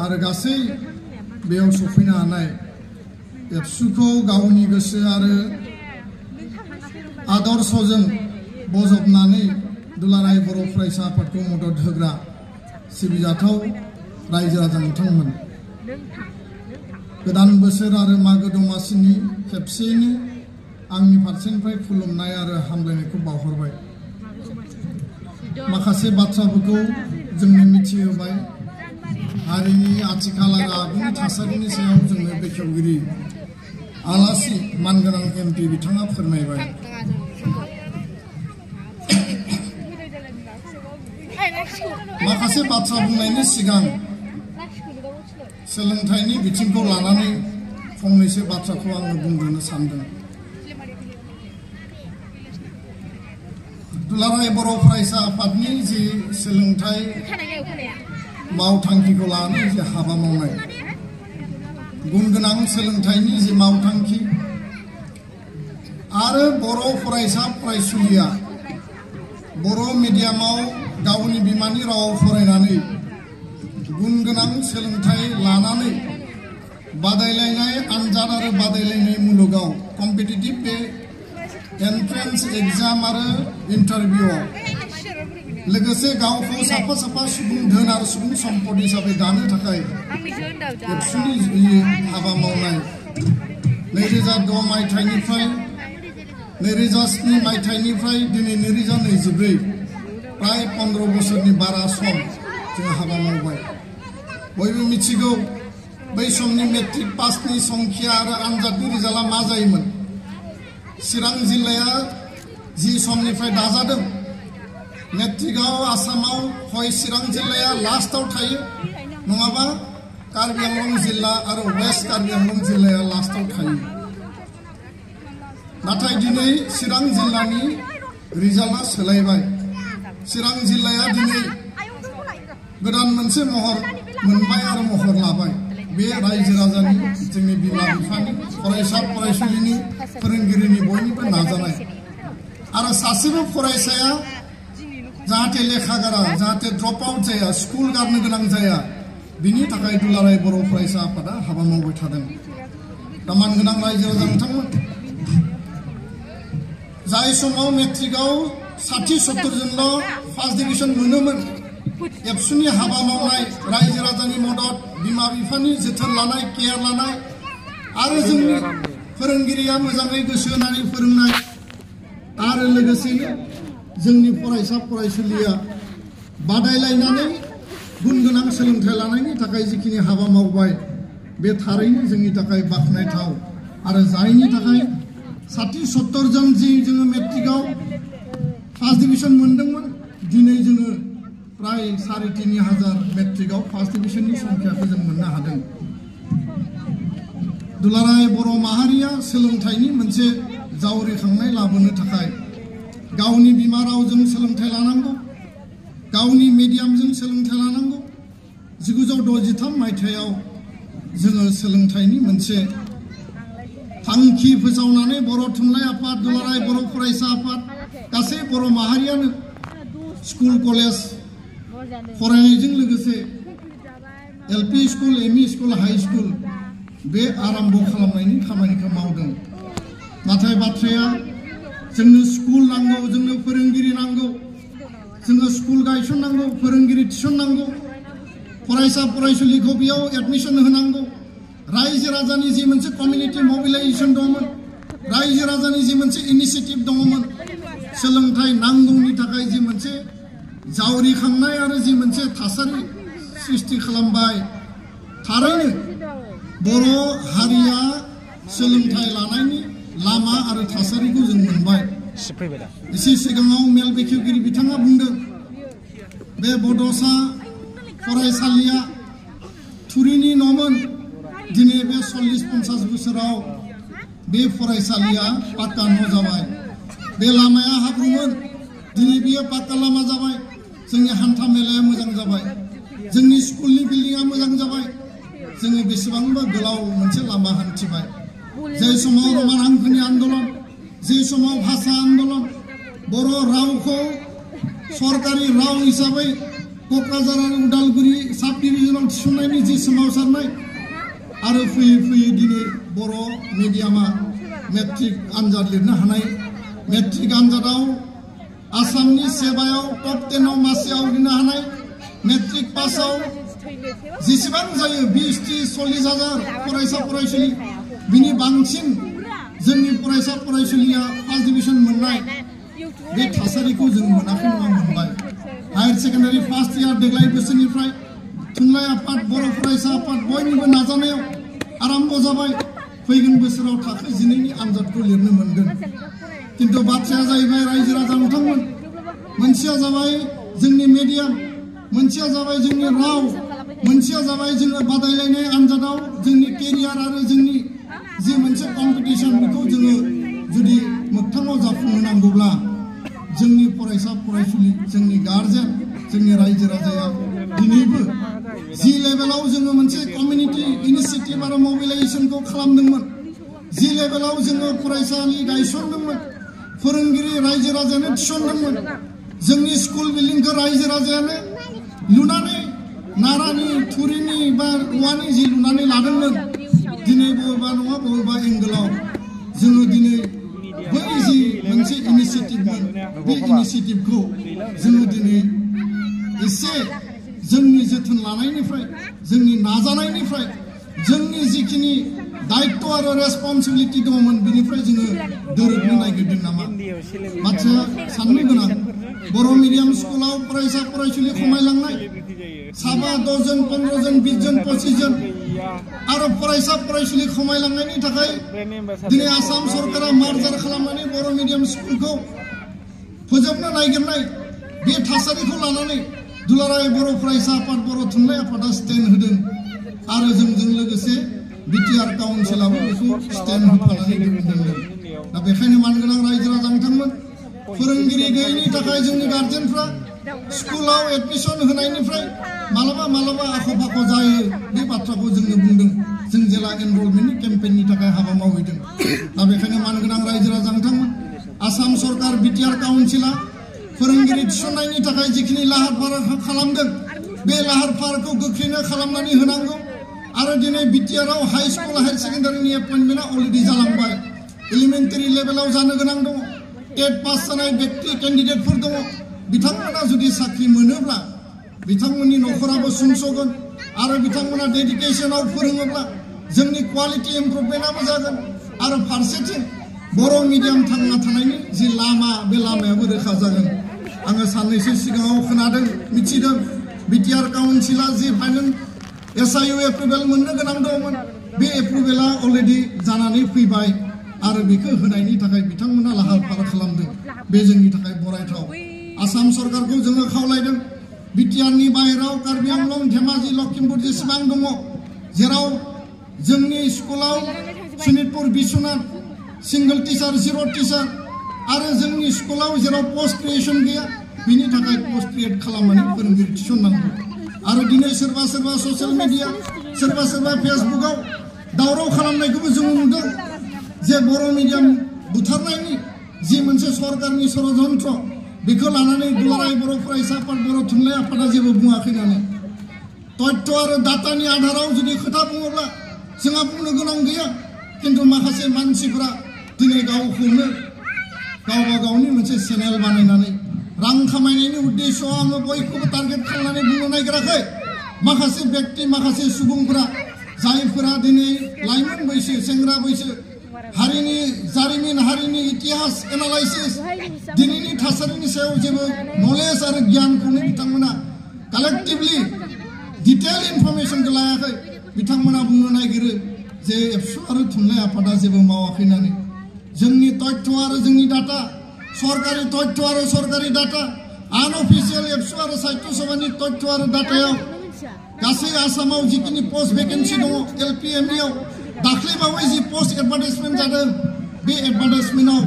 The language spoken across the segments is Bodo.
आरो गासै बेयाव सफैनो हानाय एबसुखौ गावनि गोसो आरो आदर्शजों बजबनानै दुलाराय बर' फरायसा आफादखौ मदद होग्रा सिबिजाथाव रायजो राजा नोंथांमोन गोदान बोसोर आरो मागो दमासिनि खेबसेयैनो आंनि फारसेनिफ्राय खुलुमनाय आरो हामलायनायखौ बावहरबाय माखासे बाथ्राफोरखौ जोंनो मिथिहोबाय हारिनि आथिखाल आरो आगुनि थासारिनि सायाव जोंनो बेखेवगिरि आलासि मानगोनां एमपि बिथाङा फोरमायबाय माखासे बाथ्रा बुंनायनि सिगां सोलोंथाइनि बिथिंखौ लानानै फंनैसो बाथ्राखौ आङो बुंग्रोनो सानदों दुलाराय बर' फरायसा आफादनि जि सोलोंथाइ मावथांखिखौ लानानै जि हाबा मावनाय गुन गोनां सोलोंथाइनि जि मावथांखि आरो बर' फरायसा फरायसुलिया बर' मिडियामाव गावनि बिमानि रावाव फरायनानै गुन गोनां सोलोंथाइ लानानै बादायलायनाय आनजाद आरो बादायलायनाय मुलुगाव कम्पिटिटिभ बे एन्ट्रेन्स एग्जाम आरो इन्टारभिउआव लोगोसे गावखौ साफा साफा सुबुं धोन आरो सुबुं सम्पद हिसाबै दानो थाखाय एबसुनि हाबा मावनाय 2006 मायथाइनिफ्राय 2007 मायथाइनिफ्राय दिनै 2024 प्राय 15 बोसोरनि बारा सम जों हाबा मावबाय बयबो मिथिगौ बै समनि मेट्रिक पासनि संख्या आरो आनजादनि रिजाल्टआ मा जायोमोन चिरां जिल्लाया जि समनिफ्राय दाजादों मेट्रिकआव आसामाव हय चिरां जिल्लाया लास्टआव थायो नङाबा कार्बि आंलं जिल्ला आरो वेस्ट कार्बि आंलं जिल्लाया लास्टआव थायो नाथाय दिनै चिरां जिल्लानि रिजाल्टआ सोलायबाय चिरां जिल्लाया दिनै गोदान मोनसे महर मोनबाय आरो महर लाबाय बे रायजो राजानि जोंनि बिमा बिफानि फरायसा फरायसुलिनि फोरोंगिरिनि बयनिबो नाजानाय आरो सासेबो फरायसाया जाहाथे लेखा गारा जाहाथे ड्रप आउट जाया स्कुल गारनो गोनां जाया बिनि थाखाय दुलाराय बर' फरायसा आफादा हाबा मावबाय थादों दा मानगोनां रायजो राजा नोंथांमोन जाय समाव मेट्रिकआव 60-70 जनल' फार्स्ट डिभिजन मोनोमोन एबसुनि हाबा मावनाय रायजो राजानि मदद बिमा बिफानि जोथोन लानाय केयार लानाय आरो जोंनि फोरोंगिरिया मोजाङै गोसो होनानै फोरोंनाय आरो लोगोसेनो जोंनि फरायसा फरायसुलिया बादायलायनानै गुन गोनां सोलोंथाइ लानायनि थाखाय जिखिनि हाबा मावबाय बे थारैनो जोंनि थाखाय बाख्नायथाव आरो जायनि थाखाय 60-70 जन जि जोङो मेट्रिकआव फार्स्ट डिभिजन मोनदोंमोन दिनै जोङो प्राय 3,500 मेट्रिकआव फार्स्ट डिभिजननि संख्याखौ जों मोननो हादों दुलाराय बर' माहारिया सोलोंथाइनि मोनसे जावरिखांनाय लाबोनो थाखाय गावनि बिमा रावजों सोलोंथाइ लानांगौ गावनि मिडियामजों सोलोंथाइ लानांगौ 1963 मायथाइयाव जोङो सोलोंथाइनि मोनसे थांखि फोसावनानै बर' थुनलाइ आफाद दुलाराय बर' फरायसा आफाद गासै बर' माहारियानो स्कुल कलेज फरायनायजों लोगोसे LP school ME school high school बे आरम्भ खालामनायनि खामानिखौ मावदों नाथाय बाथ्राया जोंनो स्कुल नांगौ जोंनो फोरोंगिरि नांगौ जोङो स्कुल गायसननांगौ फोरोंगिरि थिसननांगौ फरायसा फरायसुलिखौ बेयाव एडमिशन होनांगौ रायजो राजानि जि मोनसे कमिउनिटि मबिलाइजेशन दंमोन रायजो राजानि जि मोनसे इनिशिएटिभ दंमोन सोलोंथाइ नांगौनि थाखाय जि मोनसे जावरिखांनाय आरो जि मोनसे थासारि सृष्टि खालामबाय थारैनो बर' हारिया सोलोंथाइ लानायनि लामा आरो थासारिखौ जों मोनबाय एसे सिगाङाव मेल बेखेवगिरि बिथाङा बुंदों बे बड'सा फरायसालिया थुरिनि न'मोन दिनै बे 40-50 बोसोराव बे फरायसालिया पाक्का न' जाबाय बे लामाया हाब्रुमोन दिनै बेयो पाक्का लामा जाबाय जोंनि हान्था मेलाया मोजां जाबाय जोंनि स्कुलनि बिल्डिंआ मोजां जाबाय जोङो बेसेबांबा गोलाव मोनसे लामा हान्थिबाय जे समाव रमान हांखोनि आन्दोलन जे समाव भाषा आन्दोलन बर' रावखौ सरकारि राव हिसाबै क'क्राझार आरो उदालगुरि साब डिभिजनाव थिसननायनि जि सोमावसारनाय आरो फैयै फैयै दिनै बर' मिडियामा मेट्रिक आनजाद लिरनो हानाय मेट्रिक आनजादाव आसामनि सेबायाव टप 10 आव मासि आवग्रिनो हानाय मेट्रिक पासआव जेसेबां जायो 20-40,000 फरायसा फरायसुलि बिनि बांसिन जोंनि फरायसा फरायसुलिया फार्स्ट डिभिजन मोननाय बे थासारिखौ जों मोनाखै नङा मोनबाय हायर सेकेन्डारि फार्स्ट इयार देग्लाय बोसोरनिफ्राय थुनलाइ आफाद बर' फरायसा आफाद बयनिबो नाजानायाव आरम्भ जाबाय फैगोन बोसोराव थाखो 12नि आनजादखौ लिरनो मोनगोन किन्तु बाथ्राया जाहैबाय रायजो राजा नोंथांमोन मोनसेया जाबाय जोंनि मिडियाम मोनसेया जाबाय जोंनि राव मोनसेया जाबाय जोङो बादायलायनाय आनजादाव जोंनि केरियार आरो जोंनि जि मोनसे कम्पिटिशन बेखौ जोङो जुदि मोगथाङाव जाफुंहोनांगौब्ला जोंनि फरायसा फरायसुलि जोंनि गार्जेन जोंनि रायजो राजाया दिनैबो जि लेभेलाव जोङो मोनसे कमिउनिटि इनिशिएटिभ आरो मोबिलाइजेशनखौ खालामदोंमोन जि लेभेलाव जोङो फरायसालि गायसनदोंमोन फोरोंगिरि रायजो राजायानो थिसनदोंमोन जोंनि स्कुल बिल्डिंखौ रायजो राजायानो लुनानै नारानि थुरिनि बा औवानि जि लुनानै लादोंमोन दिनै बबेबा नङा बबेबा एंगेलाव जोङो दिनै बै जि मोनसे इनिशिएटिभमोन बे इनिशिएटिभखौ जोङो दिनै एसे जोंनि जोथोन लानायनिफ्राय जोंनि नाजानायनिफ्राय जोंनि जिखिनि दायित्व आरो रेसपन्सिबिलिटि दङमोन बेनिफ्राय जोङो दोरोदनो नागिरदों नामा बाथ्राया साननो गोनां बर' मिडियाम स्कुलाव फरायसा फरायसुलि खमायलांनाय 7 10 जन 15 जन 20 जन 25 जन आरो फरायसा फरायसुलि खमायलांनायनि थाखाय दिनै आसाम सरकारा मार्जार खालामनानै बर' मिडियाम स्कुलखौ फोजोबनो नागिरनाय बे थासारिखौ लानानै दुलाराय बर' फरायसा आफाद बर' थुनलाइ आफादा स्टेन्ड होदों आरो जोंजों लोगोसे बिटिआर काउन्सिलाबो बेखौ स्टेन्ड होफानानै दोनदों दा बेखायनो मानगोनां रायजो राजा नोंथांमोन फोरोंगिरि गैयैनि थाखाय जोंनि गार्जेनफ्रा स्कुलाव एडमिशन होनायनिफ्राय मालाबा आख' फाख' जायो बे बाथ्राखौ जोंनो बुंदों जों जेला एनरलमेन्टनि केम्पेइननि थाखाय हाबा मावहैदों दा बेखायनो मानगोनां रायजो राजा नोंथांमोन आसाम सरकार बिटिआर काउन्सिला फोरोंगिरि थिसननायनि थाखाय जिखिनि लाहार फाहार खालामदों बे लाहार फाहारखौ गोख्रैनो खालामनानै होनांगौ आरो दिनै बिटिआरआव हाई स्कुल हायर सेकेन्डारिनि एपइन्टमेन्टआ अलरेडि जालांबाय एलिमेन्टारि लेभेलाव जानो गोनां दङ टेट पास जानाय व्यक्ति केन्डिडेटफोर दङ बिथांमोना जुदि साख्रि मोनोब्ला बिथांमोननि न'खराबो सुंस'गोन आरो बिथांमोना डेडिकेशनाव फोरोङोब्ला जोंनि क्वालिटि इमप्रुभमेन्टआबो जागोन आरो फारसेथिं बर' मिडियाम थांना थानायनि जि लामा बे लामायाबो रोखा जागोन आङो साननैसो सिगाङाव खोनादों मिथिदों बिटिआर काउन्सिला जि फाइनेल एसआइउ एप्रुभेल मोननो गोनां दंमोन बे एप्रुभेला अलरेडि जानानै फैबाय आरो बेखौ होनायनि थाखाय बिथांमोना लाहार फाहार खालामदों बे जोंनि थाखाय बरायथाव आसाम सरकारखौ जोङो खावलायदों बिटिआरनि बाहेराव कार्बि आंलं धेमाजि लखिमपुर जेसेबां दङ जेराव जोंनि स्कुलाव सनितपुर बिश्वनाथ सिंगल टिचार जिर' टिचार आरो जोंनि स्कुलाव जेराव पोस्ट क्रिएशन गैया बिनि थाखाय पोस्ट क्रिएट खालामनानै फोरोंगिरि थिसननांगौ आरो दिनै सोरबा ससियेल मिडिया सोरबा फेसबुकआव दावराव खालामनायखौबो जों नुदों जे बर' मिडियाम बुथारनायनि जि मोनसे सरकारनि षड़यन्त्र बेखौ लानानै दुलाराय बर' फरायसा आफाद बर' थुनलाइ आफादा जेबो बुङाखै होननानै तथ्य आरो डाटानि आधाराव जुदि खोथा बुङोब्ला जोंहा बुंनो गोनां गैया किन्तु माखासे मानसिफोरा दिनै गावखौनो गावबा गावनि मोनसे चेनेल बानायनानै रां खामायनायनि उद्देश्यआव आङो बयखौबो टार्गेट खालामनानै बुंनो नागिराखै माखासे व्यक्ति माखासे सुबुंफोरा जायफोरा दिनै लाइमोन बैसो सेंग्रा बैसो हारिनि जारिमिन हारिनि इतिहास एनालाइसिस दिनैनि थासारिनि सायाव जेबो नलेज आरो गियानखौनो बिथांमोना कालेक्टिभलि डिटेल इनफरमेशनखौ लायाखै बिथांमोना बुंनो नागिरो जे एबसु आरो थुनलाइ आफादा जेबो मावाखै होननानै जोंनि तथ्य आरो जोंनि डाटा सरकारि तथ्य आरो सरकारि डाटा आनअफिसियेल एबसु आरो साहित्य सभानि तथ्य आरो डाटायाव गासै आसामाव जिखिनि पोस्ट भेकेन्सि दङ एलपिएमइआव दाख्लैबावै जि पोस्ट एडभार्टाइजमेन्ट जादों बे एडभार्टाइजमेन्टआव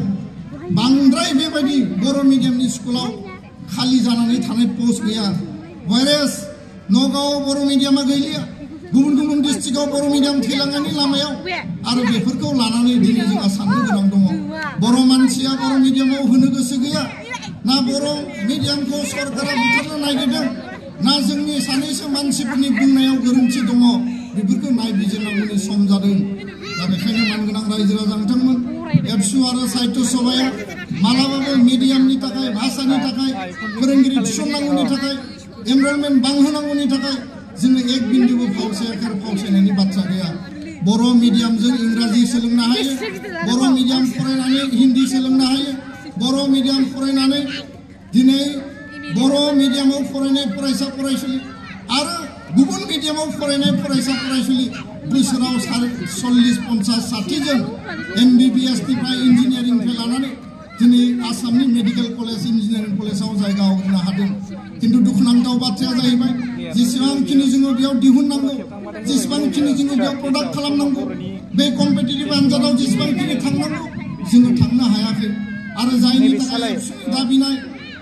बांद्राय बेबायदि बर' मिडियामनि स्कुलाव खालि जानानै थानाय पोस्ट गैया वायरेस नगावआव बर' मिडियामा गैलिया गुबुन डिस्ट्रिक्टआव बर' मिडियाम थैलांनायनि लामायाव आरो बेफोरखौ लानानै दिनै जोंहा साननो गोनां दङ बर' मानसिया बर' मिडियामाव होनो गोसो गैया ना बर' मिडियामखौ सरकारा बुथारनो नागिरदों ना जोंनि सानैसो मानसिफोरनि बुंनायाव गोरोन्थि दङ बेफोरखौ नायबिजिरनांगौनि सम जादों दा बेखायनो मानगोनां रायजो राजा नोंथांमोन एबसु आरो साहित्य सभाया मालाबाबो मिडियामनि थाखाय भाषानि थाखाय फोरोंगिरि थिसननांगौनि थाखाय एनरलमेन्ट बांहोनांगौनि थाखाय जोङो एक बिन्दुबो फावसायनायनि बाथ्रा गैया बर' मिडियामजों इंराजि सोलोंनो हायो बर' मिडियाम फरायनानै हिन्दी सोलोंनो हायो बर' मिडियाम फरायनानै दिनै बर' मिडियामाव फरायनाय फरायसा फरायसुलि आरो गुबुन मिडियामाव फरायनाय फरायसा फरायसुलि बोसोराव 40-50-60 जन MBBS निफ्राय इन्जिनियारिंनिफ्राय लानानै दिनै आसामनि मेडिकेल कलेज इन्जिनियारिं कलेजाव जायगा आवग्रिनो हादों किन्तु दुखुनांथाव बाथ्राया जाहैबाय जेसेबांखिनि जोङो बेयाव दिहुननांगौ जेसेबांखिनि जोङो बेयाव प्रडाक्ट खालामनांगौ बे कम्पिटिटिभ आनजादाव जेसेबांखिनि थांनांगौ जोङो थांनो हायाखै आरो जायनि थाखाय दाबिनाय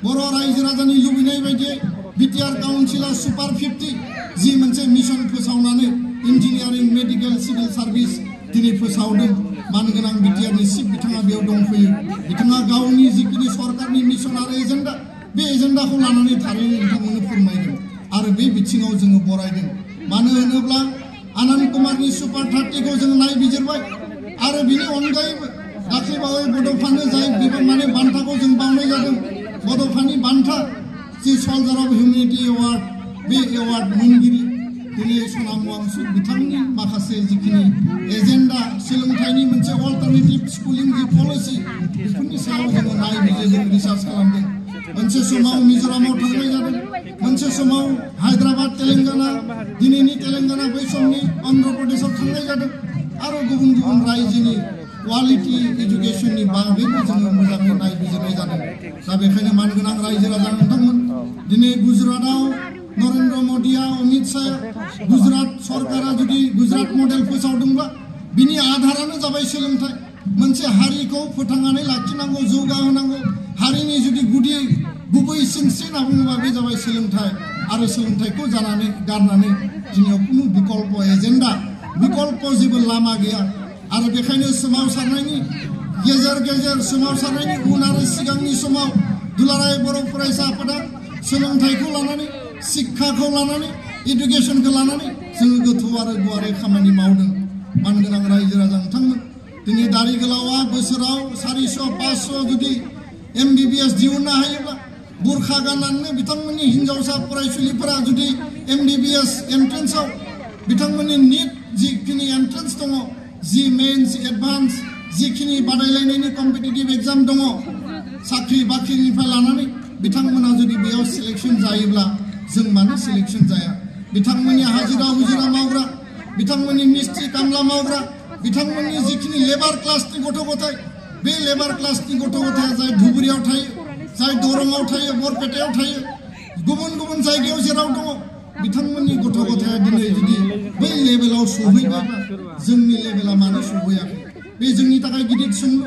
बर' रायजो राजानि लुबैनाय बायदियै बिटिआर काउन्सिला सुपार 50 जि मोनसे मिशन फोसावनानै इन्जिनियारिं मेडिकेल सिभिल सार्भिस दिनै फोसावदों मानगोनां बिटिआरनि चिफ बिथाङा बेयाव दंफैयो बिथाङा गावनि जिखिनि सरकारनि मिशन आरो एजेन्डा बे एजेन्डाखौ लानानै थारैनो नोंथांमोननो फोरमायगोन आरो बे बिथिङाव जोङो बरायदों मानो होनोब्ला आनन्द कुमारनि सुपार 30खौ जोङो नायबिजिरबाय आरो बिनि अनगायैबो दाख्लैबावै बड'फानो जाय माने बान्थाखौ जों बावनाय जादों बड'फानि बान्था जि सल्जार अफ हिउमेनिटी एवार्ड बे एवार्ड मोनगिरि दिनै सनाम वांचुक बिथांनि माखासे जिखिनि एजेन्डा सोलोंथाइनि मोनसे अल्टारनेटिभ स्कुलिं जि पलिसि बेफोरनि सायाव जोङो नायबिजिरदों रिसार्च खालामदों मोनसे समाव मिज'रामाव थांनाय जादों मोनसे समाव हायद्राबाद तेलेंगाना दिनैनि तेलेंगाना बै समनि अन्ध्र प्रदेशआव थांनाय जादों आरो गुबुन गुबुन रायजोनि क्वालिटी एजुकेशननि बागैबो जोङो मोजाङै नायबिजिरनाय जादों दा बेखायनो मानगोनां रायजो राजा नोंथांमोन दिनै गुजरातआव नरेन्द्र मोदीआ अमित शाह गुजरात सरकारा जुदि गुजरात मडेल फोसावदोंब्ला बिनि आधारानो जाबाय सोलोंथाइ मोनसे हारिखौ फोथांनानै लाखिनांगौ जौगाहोनांगौ हारिनि जुदि गुबै सिनस्रि होनना बुङोबा बे जाबाय सोलोंथाइ आरो सोलोंथाइखौ गारनानै जोंनियाव खुनु बिकल्प एजेन्डा बिकल्प जेबो लामा गैया आरो बेखायनो सोमावसारनायनि गेजेर सोमावसारनायनि उन आरो सिगांनि समाव दुलाराय बर' फरायसा आफादा सोलोंथाइखौ लानानै शिक्षाखौ लानानै एडुकेशनखौ लानानै जोङो गोथौ आरो गुवारै खामानि मावदों मानगोनां रायजो राजा नोंथांमोन दिनै दारि गोलावा बोसोराव 400-500 जुदि MBBS दिहुननो हायोब्ला बुरखा गाननानै बिथांमोननि हिन्जावसा फरायसुलिफोरा जुदि MBBS एन्ट्रेन्सआव बिथांमोननि निट जिखिनि एन्ट्रेन्स दङ जि मेन्स एडभान्स जिखिनि बादायलायनायनि कम्पिटिटिभ एग्जाम दङ साख्रि बाख्रिनिफ्राय लानानै बिथांमोना जुदि बेयाव सिलेक्शन जायोब्ला जों मानो सिलेक्शन जाया बिथांमोननि हाजिरा हुजिरा मावग्रा बिथांमोननि मिस्ट्रि कामला मावग्रा बिथांमोननि जिखिनि लेबार क्लासनि गथ' गथाय बे लेबार क्लासनि गथ' गथाया जाय धुबुरियाव थायो जाय दरंआव थायो बरपेटायाव थायो गुबुन गुबुन जायगायाव जेराव दङ बिथांमोननि गथ' गथाया दिनै जुदि बै लेभेलाव सहैबायबा जोंनि लेभेला मानो सहैयाखै बे जोंनि थाखाय गिदिर सोंलु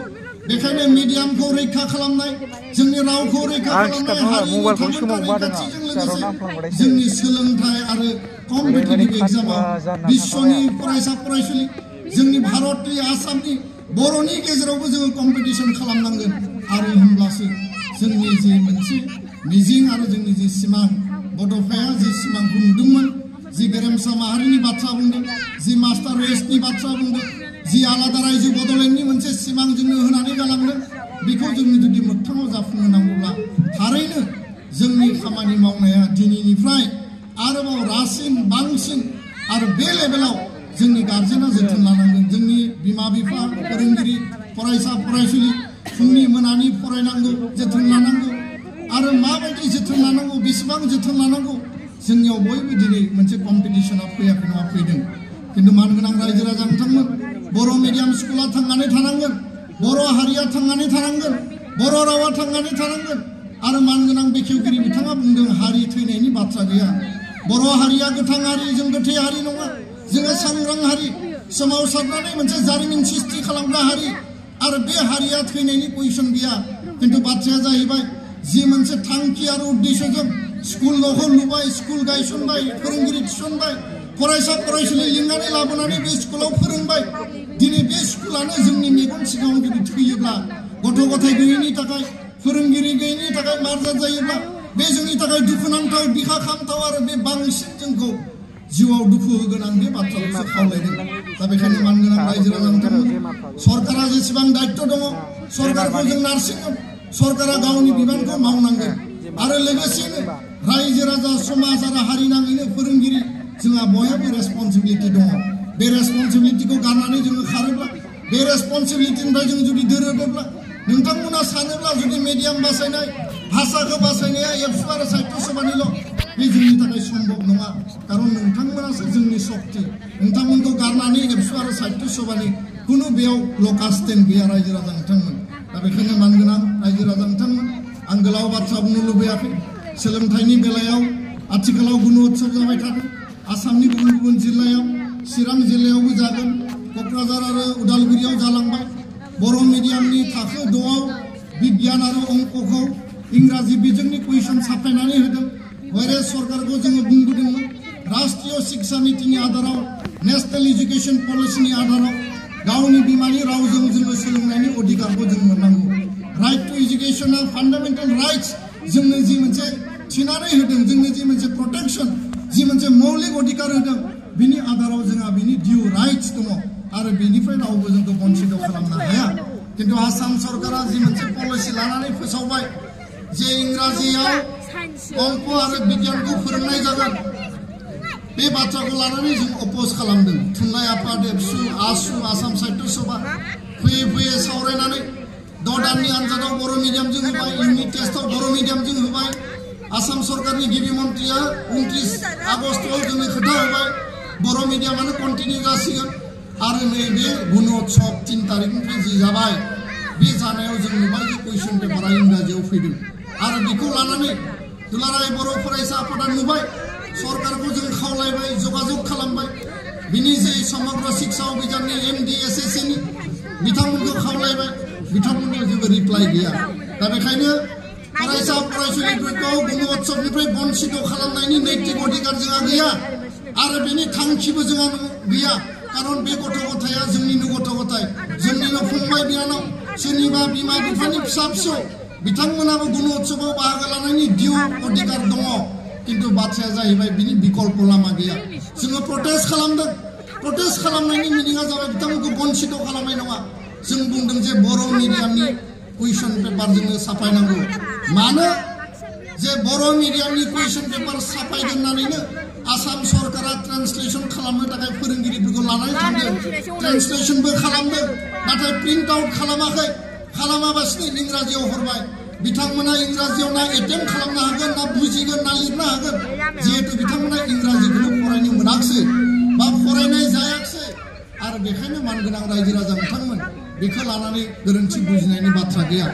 बेखायनो मिडियामखौ रैखा खालामनाय जोंनि रावखौ रैखा खालामनाय हारिनि थामोनथानि खाथिजों लोगोसे जोंनि सोलोंथाइ आरो कम्पिटिटिभ एग्जामाव बिश्वनि फरायसा फरायसुलि जोंनि भारतनि आसामनि बर'नि गेजेरावबो जोङो कम्पिटिशन खालामनांगोन आरो होमब्लासो जोंनि जि मोनसे मिजिं आरो जोंनि जि सिमां बड'फाया जि सिमांखौ नुदोंमोन जि गेरेमसा माहारिनि बाथ्रा बुंदों जि मास्टार रेसनि बाथ्रा बुंदों जि आलादा रायजो बड'लेण्डनि मोनसे सिमां जोंनो होनानै गालांदों बेखौ जोंनि जुदि मोगथाङाव जाफुंहोनांगौब्ला थारैनो जोंनि खामानि मावनाया दिनैनिफ्राय आरोबाव रासिन बांसिन आरो बे लेभेलाव जोंनि गार्जेना जोथोन लानांगोन जोंनि बिमा बिफा फोरोंगिरि फरायसा फरायसुलि फुंनि मोनानि फरायनांगौ जोथोन लानांगौ आरो माबायदि जोथोन लानांगौ बेसेबां जोथोन लानांगौ जोंनियाव बयबो दिनै मोनसे कम्पिटिशना फैयाखै नङा फैदों किन्तु मानगोनां रायजो राजा नोंथांमोन बर' मिडियाम स्कुला थांनानै थानांगोन बर' हारिया थांनानै थानांगोन बर' रावा थांनानै थानांगोन आरो मानगोनां बेखेवगिरि बिथाङा बुंदों हारि थैनायनि बाथ्रा गैया बर' हारिया गोथां हारि जों गोथै हारि नङा जोङो सांग्रां हारि सोमावसारनानै मोनसे जारिमिन सृष्टि खालामग्रा हारि आरो बे हारिया थैनायनि कुइसन गैया किन्तु बाथ्राया जाहैबाय जि मोनसे थांखि आरो उद्देश्यजों स्कुल न'खौ लुबाय स्कुल गायसनबाय फोरोंगिरि थिसनबाय फरायसा फरायसुलि लिंनानै लाबोनानै बे स्कुलाव फोरोंबाय दिनै बे स्कुलानो जोंनि मेगन सिगाङाव जुदि थैयोब्ला गथ' गथाय गैयैनि थाखाय फोरोंगिरि गैयैनि थाखाय मार्जाद जायोब्ला बे जोंनि थाखाय दुखुनांथाव बिखा खामथाव आरो बे बांसिन जोंखौ जिउआव दुखु होगोन आं बे बाथ्राखौसो खावलायदों दा बेखायनो मानगोनां रायजो राजा नोंथांमोन सरकारा जेसेबां दायित्व दङ सरकारखौ जों नारसिगोन सरकारा गावनि बिबानखौ मावनांगोन आरो लोगोसेनो रायजो राजा समाज आरो हारि नाङैनो फोरोंगिरि जोंहा बयहाबो रेसपन्सिबिलिटि दङ बे रेसपन्सिबिलिटिखौ गारनानै जोङो खारोब्ला बे रेसपन्सिबिलिटिनिफ्राय जों जुदि दोरोदोब्ला नोंथांमोना सानोब्ला जुदि मिडियाम बासायनाय भाषाखौ बासायनाया एबसु आरो साहित्य सभानिल' बे जोंनि थाखाय सम्भब नङा कारन नोंथांमोनासो जोंनि शक्ति नोंथांमोनखौ गारनानै एबसु आरो साहित्य सभानि कुनु बेयाव लकास स्टेन्ड गैया रायजो राजा नोंथांमोन दा बेखायनो मानगोनां रायजो राजा नोंथांमोन आं गोलाव बाथ्रा बुंनो लुबैयाखै सोलोंथाइनि बेलायाव आथिखालाव गुण उत्सव जाबाय थादों आसामनि गुबुन गुबुन जिल्लायाव चिरां जिल्लायावबो जागोन क'क्राझार आरो उदालगुरियाव जालांबाय बर' मिडियामनि थाखो 6आव बिगियान आरो अंकखौ इंराजि बिजोंनि कुइसन साफायनानै होदों हयरे सरकारखौ जोङो बुंबोदोंमोन राष्ट्रीय शिक्षा नीतिनि आधाराव नेशनेल एजुकेशन पलिसिनि आधाराव गावनि बिमानि रावजों जोङो सोलोंनायनि अधिकारखौ जों मोननांगौ राइट टु एजुकेशना फान्डामेन्टेल राइट्स जोंनो जि मोनसे थिनानै होदों जोंनो जि मोनसे प्रटेक्शन जि मोनसे मौलिक अधिकार होदों बिनि आधाराव जोंहा बिनि डिउ राइट्स दङ आरो बेनिफ्राय रावबो जोंखौ बन्सित खालामनो हाया किन्तु आसाम सरकारा जि मोनसे पलिसि लानानै फोसावबाय जे इंराजियाव अंक आरो बिगियानखौ फोरोंनाय जागोन बे बाथ्राखौ लानानै जों अपोज खालामदों थुनलाइ आफाद एबसु आसु आसाम साहित्य सभा फैयै फैयै सावरायनानै 6 दाननि आनजादाव बर' मिडियामजों होबाय इउनिट टेस्टआव बर' मिडियामजों होबाय आसाम सरकारनि गिबि मन्थ्रिया 29 आगस्टआव जोंनो खोथा होबाय बर' मिडियामानो कन्टिनिउ जासिगोन आरो नैबे गुण उत्सव 3 तारिखनिफ्राय जि जाबाय बे जानायाव जों नुबाय जे कुइसन पेपारा इंराजियाव फैदों आरो बेखौ लानानै दुलाराय बर' फरायसा आफादा नुबाय सरकारखौ जों खावलायबाय जगाजग खालामबाय बिनि जे समग्र शिक्षा अभियाननि MDSSनि बिथांमोनखौ खावलायबाय बिथांमोननियाव जेबो रिप्लाइ गैया दा बेखायनो फरायसा फरायसुलिफोरखौ गुण उत्सवनिफ्राय बन्सित खालामनायनि नैतिक अधिकार जोंहा गैया आरो बेनि थांखिबो जोंहा गैया कारन बे गथ' गथाया जोंनिनो गथ' गथाय जोंनिनो फंबाय बिनानाव सोरनिबा बिमा बिफानि फिसा फिसौ बिथांमोनाबो गुण उत्सवआव बाहागो लानायनि डिउ अधिकार दङ किन्तु बाथ्राया जाहैबाय बिनि बिकल्प लामा गैया जोङो प्रटेस्ट खालामदों प्रटेस्ट खालामनायनि मिनिङा जाबाय बिथांमोनखौ बन्सित खालामनाय नङा जों बुंदों जे बर' मिडियामनि कुइसन पेपार जोङो साफायनांगौ मानो जे बर' मिडियामनि कुइसन पेपार साफायदोंनानैनो आसाम सरकारा ट्रान्सलेसन खालामनो थाखाय फोरोंगिरिफोरखौ लानानै थांदों ट्रान्सलेसनबो खालामदों नाथाय प्रिन्ट आउट खालामाखै खालामाबासिनो इंराजियाव हरबाय बिथांमोना इंराजियाव ना एटेम्प खालामनो हागोन ना बुजिगोन ना लिरनो हागोन जिहेतु बिथांमोना इंराजिखौनो फरायनो मोनाखिसै बा फरायनाय जायाखिसै आरो बेखायनो मानगोनां रायजो राजा नोंथांमोन बेखौ लानानै गोरोन्थि बुजिनायनि बाथ्रा गैया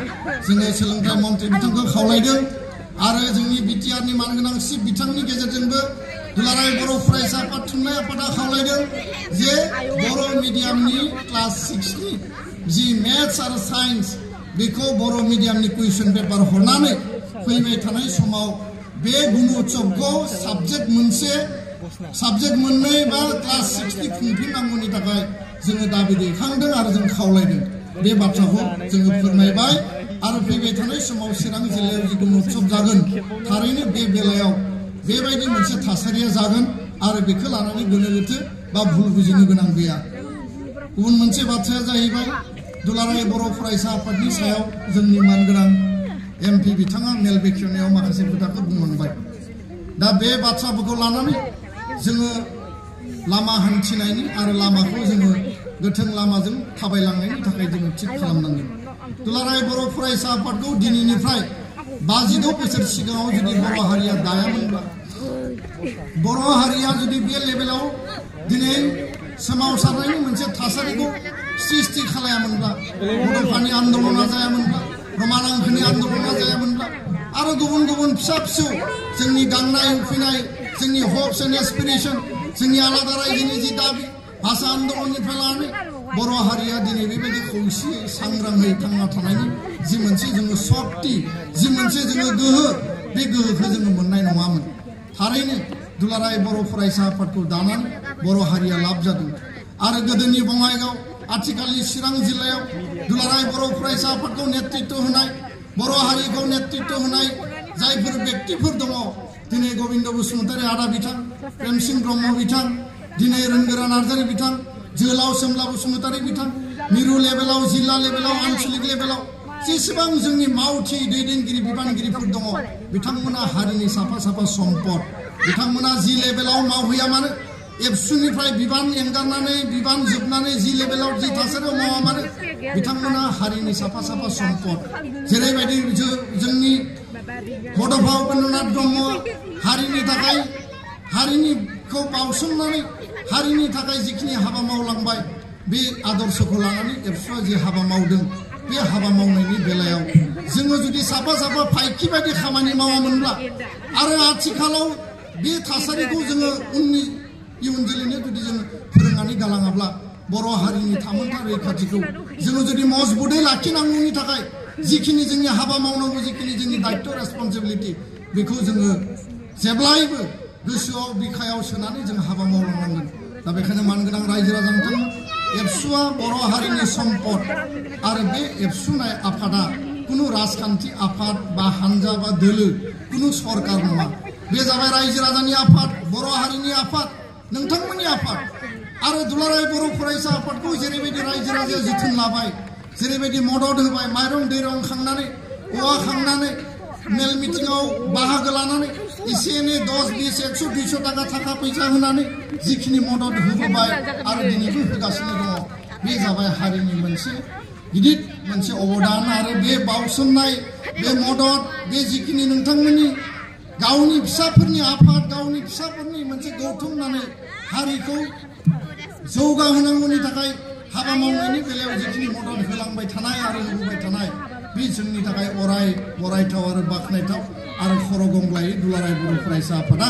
जोङो सोलोंथाइ मन्थ्रि बिथांखौ खावलायदों आरो जोंनि बिटिआरनि मानगोनां चिफ बिथांनि गेजेरजोंबो दुलाराय बर' फरायसा आफाद थुनलाइ आफादा खावलायदों जे बर' मिडियामनि क्लास 6नि जि मेथ्स आरो साइन्स बेखौ बर' मिडियामनि कुइसन पेपार हरनानै फैबाय थानाय समाव बे गुण उत्सवखौ साबजेक्ट मोननै बा क्लास 6नि खुंफिननांगौनि थाखाय जोङो दाबि दैखांदों आरो जों खावलायदों बे बाथ्राखौ जोङो फोरमायबाय आरो फैबाय थानाय समाव चिरां जिल्लायाव जि गुण उत्सव जागोन थारैनो बे बेलायाव बेबायदि मोनसे थासारिया जागोन आरो बेखौ लानानै गोनो गोथो बा भुल बुजिनो गोनां गैया गुबुन मोनसे बाथ्राया जाहैबाय दुलाराय बर' फरायसा आफादनि सायाव जोंनि मानगोनां MP बिथाङा मेल बेखेवनायाव माखासे खोथाखौ बुंलांबाय दा बे बाथ्राफोरखौ लानानै जोङो लामा हान्थिनायनि आरो लामाखौ जोङो गोथों लामाजों थाबायलांनायनि थाखाय जोङो थिग खालामनांगोन दुलाराय बर' फरायसा आफादखौ दिनैनिफ्राय 56 बोसोर सिगाङाव जुदि बर' हारिया दायामोनब्ला बर' हारिया जुदि बे लेभेलाव दिनै सोमावसारनायनि मोनसे थासारिखौ सृष्टि खालायामोनब्ला बड'फानि आन्दलना जायामोनब्ला रमान हांखोनि आन्दलना जायामोनब्ला आरो गुबुन गुबुन फिसा फिसौ जोंनि गांनाय उखैनाय जोंनि हप्स एन्ड एसपिरेसन जोंनि आलादा रायजोनि जि दाबि भाषा आन्दलननिफ्राय लानानै बर' हारिया दिनै बेबायदि खौसेयै सांग्राङै थांना थानायनि जि मोनसे जोङो शक्ति जि मोनसे जोङो गोहो बे गोहोखौ जोङो मोननाय नङामोन थारैनो दुलाराय बर' फरायसा आफादखौ दानानै बर' हारिया लाब जादों आरो गोदोनि बङाइगाव आथिखालनि चिरां जिल्लायाव दुलाराय बर' फरायसा आफादखौ नेतृत्व होनाय बर' हारिखौ नेतृत्व होनाय जायफोर व्यक्तिफोर दङ दिनै गबिन्द बसुमतारी आदा बिथां प्रेमसिं ब्रह्म बिथां दिनै रोंगोरा नार्जारी बिथां जोहोलाव सोमला बसुमतारी बिथां मिरु लेभेलाव जिल्ला लेभेलाव आन्चलिक लेभेलाव जेसेबां जोंनि मावथि दैदेनगिरि बिबानगिरिफोर दङ बिथांमोना हारिनि साफा साफा सम्पद बिथांमोना जि लेभेलाव मावहैया मानो एबसुनिफ्राय बिबान एंगारनानै बिबान जोबनानै जि लेभेलाव जि थासारियाव मावा मानो बिथांमोना हारिनि साफा साफा सम्पद जेरैबायदि जोंनि बड'फा उपेन्द्रनाथ ब्रह्म हारिनि थाखाय हारिनिखौ बावसोमनानै हारिनि थाखाय जिखिनि हाबा मावलांबाय बे आदर्शखौ लानानै एबसुआ जे हाबा मावदों बे हाबा मावनायनि बेलायाव जोङो जुदि साफा साफा फाइखि बायदि खामानि मावामोनब्ला आरो आथिखालाव बे थासारिखौ जोङो उननि इयुन जोलैनो जुदि जों फोरोंनानै गालाङाब्ला बर' हारिनि थामोनथा रैखाथिखौ जोङो जुदि मजबुतै लाखिनांगौनि थाखाय जिखिनि जोंनि हाबा मावनांगौ जिखिनि जोंनि दायित्व रेसपन्सिबिलिटि बेखौ जोङो जेब्लायबो गोसोआव बिखायाव सोनानै जों हाबा मावलांनांगोन दा बेखायनो मानगोनां रायजो राजा नोंथांमोन एबसुआ बर' हारिनि सम्पद आरो बे एबसुनाय आफादा कुनु राजखान्थि आफाद बा हानजा बा दोलो कुनु सरकार नङा बे जाबाय रायजो राजानि आफाद बर' हारिनि आफाद नोंथांमोननि आफाद आरो दुलाराय बर' फरायसा आफादखौ जेरैबायदि रायजो राजाया जोथोन लाबाय जेरैबायदि मदद होबाय माइरं दैरं खांनानै औवा खांनानै मेल मिटिङाव बाहागो लानानै एसे एनै 10, 20, 100, 200 थाखा थाखा फैसा होनानै जिखिनि मदद होबोबाय आरो दिनैबो होगासिनो दङ बे जाबाय हारिनि मोनसे गिदिर मोनसे अबदान आरो बे बावसोमनाय बे मदद बे जिखिनि नोंथांमोननि गावनि फिसाफोरनि आफाद गावनि फिसाफोरनि मोनसे गौथुमनानै हारिखौ जौगाहोनांगौनि थाखाय हाबा मावनायनि बेलायाव जिखिनि मदद होलांबाय थानाय आरो होबोबाय थानाय बे जोंनि थाखाय अराय बरायथाव आरो बाख्नायथाव आरो खर' गंग्लायै दुलाराय बर' फरायसा आफादा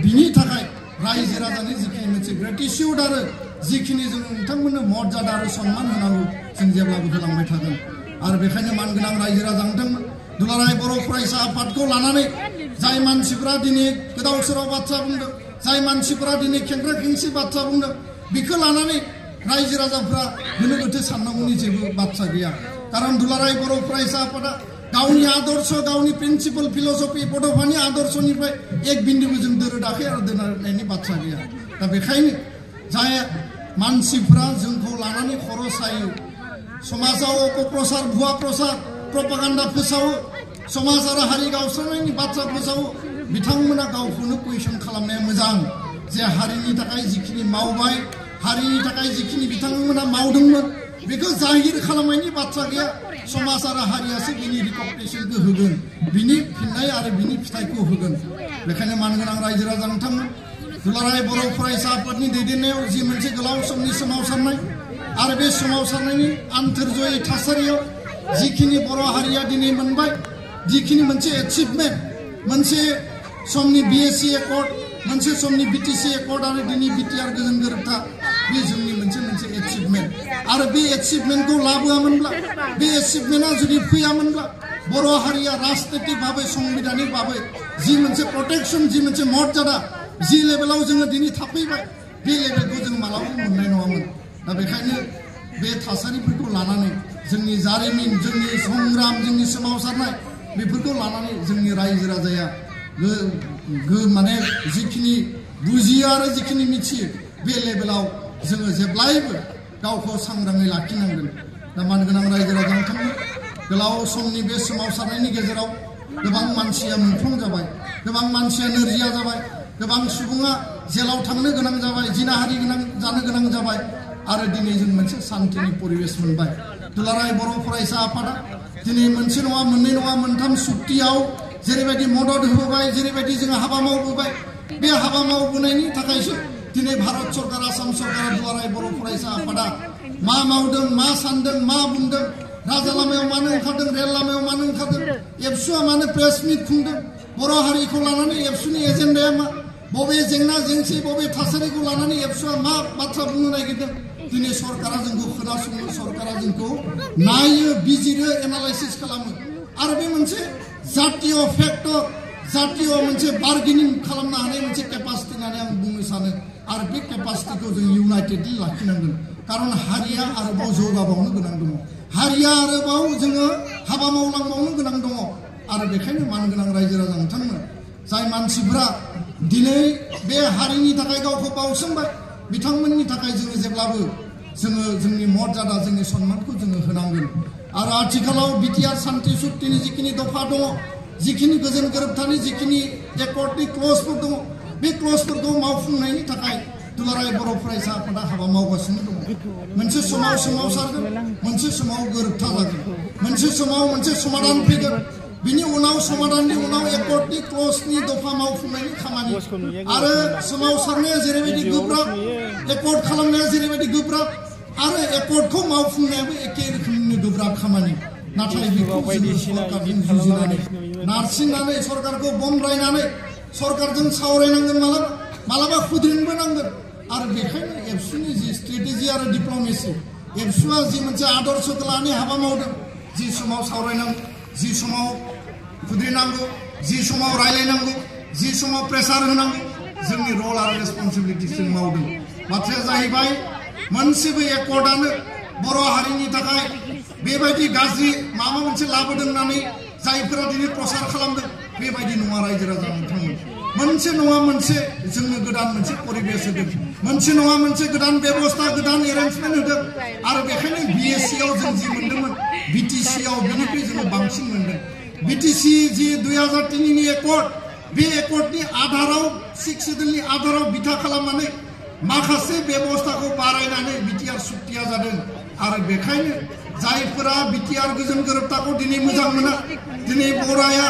बिनि थाखाय रायजो राजानि जिखिनि मोनसे ग्रेटिटिउड आरो जिखिनि जों नोंथांमोननो मर्यादा आरो सन्मान होनांगौ जों जेब्लाबो होलांबाय थागोन आरो बेखायनो मानगोनां रायजो राजा नोंथांमोन दुलाराय बर' फरायसा आफादखौ लानानै जाय मानसिफोरा दिनै गोदाव सोराव बाथ्रा बुंदों जाय मानसिफोरा दिनै खेंख्रा खेंसि बाथ्रा बुंदों बेखौ लानानै रायजो राजाफ्रा गोनो गोथो साननांगौनि जेबो बाथ्रा गैया कारन दुलाराय बर' फरायसा आफादा गावनि आदर्श गावनि प्रिन्सिपल फिलसफि बड'फानि आदर्शनिफ्राय एक बिन्दुबो जों दोरोदाखै आरो दोननायनि बाथ्रा गैया दा बेखायनो जाय मानसिफ्रा जोंखौ लानानै खर' सायो समाजाव अपप्रचार भुवा प्रचार प्रपागान्डा फोसावो समाज आरो हारि गावस्रानायनि बाथ्रा फोसावो बिथांमोना गावखौनो कुइसन खालामनाया मोजां जे हारिनि थाखाय जिखिनि मावबाय हारिनि थाखाय जिखिनि बिथांमोना मावदोंमोन बेखौ जाहिर खालामनायनि बाथ्रा गैया समाज आरो हारियासो बिनि रिकगनिसनखौ होगोन बिनि फिननाय आरो बिनि फिथाइखौ होगोन बेखायनो मानगोनां रायजो राजा नोंथांमोन दुलाराय बर' फरायसा आफादनि दैदेननायाव जि मोनसे गोलाव समनि सोमावसारनाय आरो बे सोमावसारनायनि आन्तर्जयी थासारियाव जिखिनि बर' हारिया दिनै मोनबाय जिखिनि मोनसे एचिभमेन्ट मोनसे समनि BSc एकर्ड मोनसे समनि BTC एकर्ड आरो दिनै BTR गोजोन गोरोबथा बे जोंनि मोनसे एचिभमेन्ट आरो बे एचिभमेन्टखौ लाबोआमोनब्ला बे एचिभमेन्टआ जुदि फैयामोनब्ला बर' हारिया राजनैतिक भाबै संबिधानिक भाबै जि मोनसे प्रटेक्शन जि मोनसे मर्यादा जि लेभेलाव जोङो दिनै थाफैबाय बे लेभेलखौ जों मालाबाबो मोननाय नङामोन दा बेखायनो बे थासारिफोरखौ लानानै जोंनि जारिमिन जोंनि संग्राम जोंनि सोमावसारनाय बेफोरखौ लानानै जोंनि रायजो राजाया माने जिखिनि बुजियो आरो जिखिनि मिथियो बे लेभेलाव जोङो जेब्लायबो गावखौ सांग्राङै लाखिनांगोन दा मानगोनां रायजो राजा नोंथांमोन गोलाव समनि बे सोमावसारनायनि गेजेराव गोबां मानसिया मुंख्लं जाबाय गोबां मानसिया नोरजिया जाबाय गोबां सुबुङा जेलाव थांनो गोनां जाबाय जिनाहारि जानो गोनां जाबाय आरो दिनै जों मोनसे शान्तिनि परिबेश मोनबाय दुलाराय बर' फरायसा आफादा दिनै मोनसे नङा मोननै नङा मोनथाम सुक्तियाव जेरैबायदि मदद होबोबाय जेरैबायदि जोङो हाबा मावबोबाय बे हाबा मावबोनायनि थाखायसो दिनै भारत सरकार आसाम सरकार दुलाराय बर' फरायसा आफादा मा मावदों मा सानदों मा बुंदों राजा लामायाव मानो ओंखारदों रेल लामायाव मानो ओंखारदों एबसुआ मानो प्रेस मिट खुंदों बर' हारिखौ लानानै एबसुनि एजेन्डाया मा बबे जेंना जेंसि बबे थासारिखौ लानानै एबसुआ मा बाथ्रा बुंनो नागिरदों दिनै सरकारा जोंखौ खोनासङो सरकारा जोंखौ नायो बिजिरो एनालाइसिस खालामो आरो बे मोनसे जातीय फेक्टर जातीय मोनसे बार्गेनिं खालामनो हानाय मोनसे केपासिटि होननानै आं बुंनो सानो आरो बे केपासिटिखौ जों इउनाइटेडलि लाखिनांगोन कारन हारिया आरोबाव जौगाबावनो गोनां दङ हारिया आरोबाव जोङो हाबा मावलांबावनो गोनां दङ आरो बेखायनो मानगोनां रायजो राजा नोंथांमोन जाय मानसिफोरा दिनै बे हारिनि थाखाय गावखौ बावसोमबाय बिथांमोननि थाखाय जोङो जेब्लाबो जोंनि मर्यादा जोंनि सन्मानखौ जोङो होनांगोन आरो आथिखालाव बिटिआर सान्थि सुक्तिनि जिखिनि दफा दङ जिखिनि गोजोन गोरोबथानि जिखिनि एकर्डनि क्लजफोर दङ बे क्लजफोरखौ मावफुंनायनि थाखाय दुलाराय बर' फरायसा आफादा हाबा मावगासिनो दङ मोनसे समाव सोमावसारगोन मोनसे समाव गोरोबथा जागोन मोनसे समाव मोनसे समाधान फैगोन बिनि उनाव समाधाननि उनाव एकर्डनि क्लजनि दफा मावफुंनायनि खामानि आरो सोमावसारनाया जेरैबायदि गोब्राब एकर्ड खालामनाया जेरैबायदि गोब्राब आरो एकर्डखौ मावफुंनायाबो एखे रोखोमनि गोब्राब खामानि नाथाय बेखौ जोङो सरकारजों जुजिनानै नारसिननानै सरकारखौ बमब्रायनानै सरकारजों सावरायनांगोन मालाबा खुद्रिनबो नांगोन आरो बेखायनो एबसुनि जि स्ट्रेटेजि आरो डिप्ल'मेसि एबसुआ जि मोनसे आदर्शखौ लानानै हाबा मावदों जि समाव सावरायनांगौ जि समाव खुद्रिनांगौ जि समाव रायलायनांगौ जि समाव प्रेसार होनांगौ जोंनि रल आरो रेसपन्सिबिलिटि जों मावदों बाथ्राया जाहैबाय मोनसेबो एकर्डआनो बर' हारिनि थाखाय बेबायदि गाज्रि माबा मोनसे लाबोदों होननानै जायफोरा दिनै प्रसार खालामदों बेबायदि नङा रायजो राजा नोंथांमोन मोनसे नङा मोनसे जोंनो गोदान मोनसे परिबेस होदों मोनसे नङा मोनसे गोदान बेबस्था गोदान एरेन्जमेन्ट होदों आरो बेखायनो बिएससिआव जों जि मोन्दोंमोन बिटिसिआव बिनिख्रुइ जोङो बांसिन मोन्दों बिटिसि जि 2003नि एकर्ड बे एकर्डनि आधाराव 6 सिडुलनि आधाराव बिथा खालामनानै माखासे बेबस्थाखौ बारायनानै बिटिआर सुक्तिया जादों आरो बेखायनो जायफोरा बिटिआर गोजोन गोरोबथाखौ दिनै मोजां मोना दिनै बराया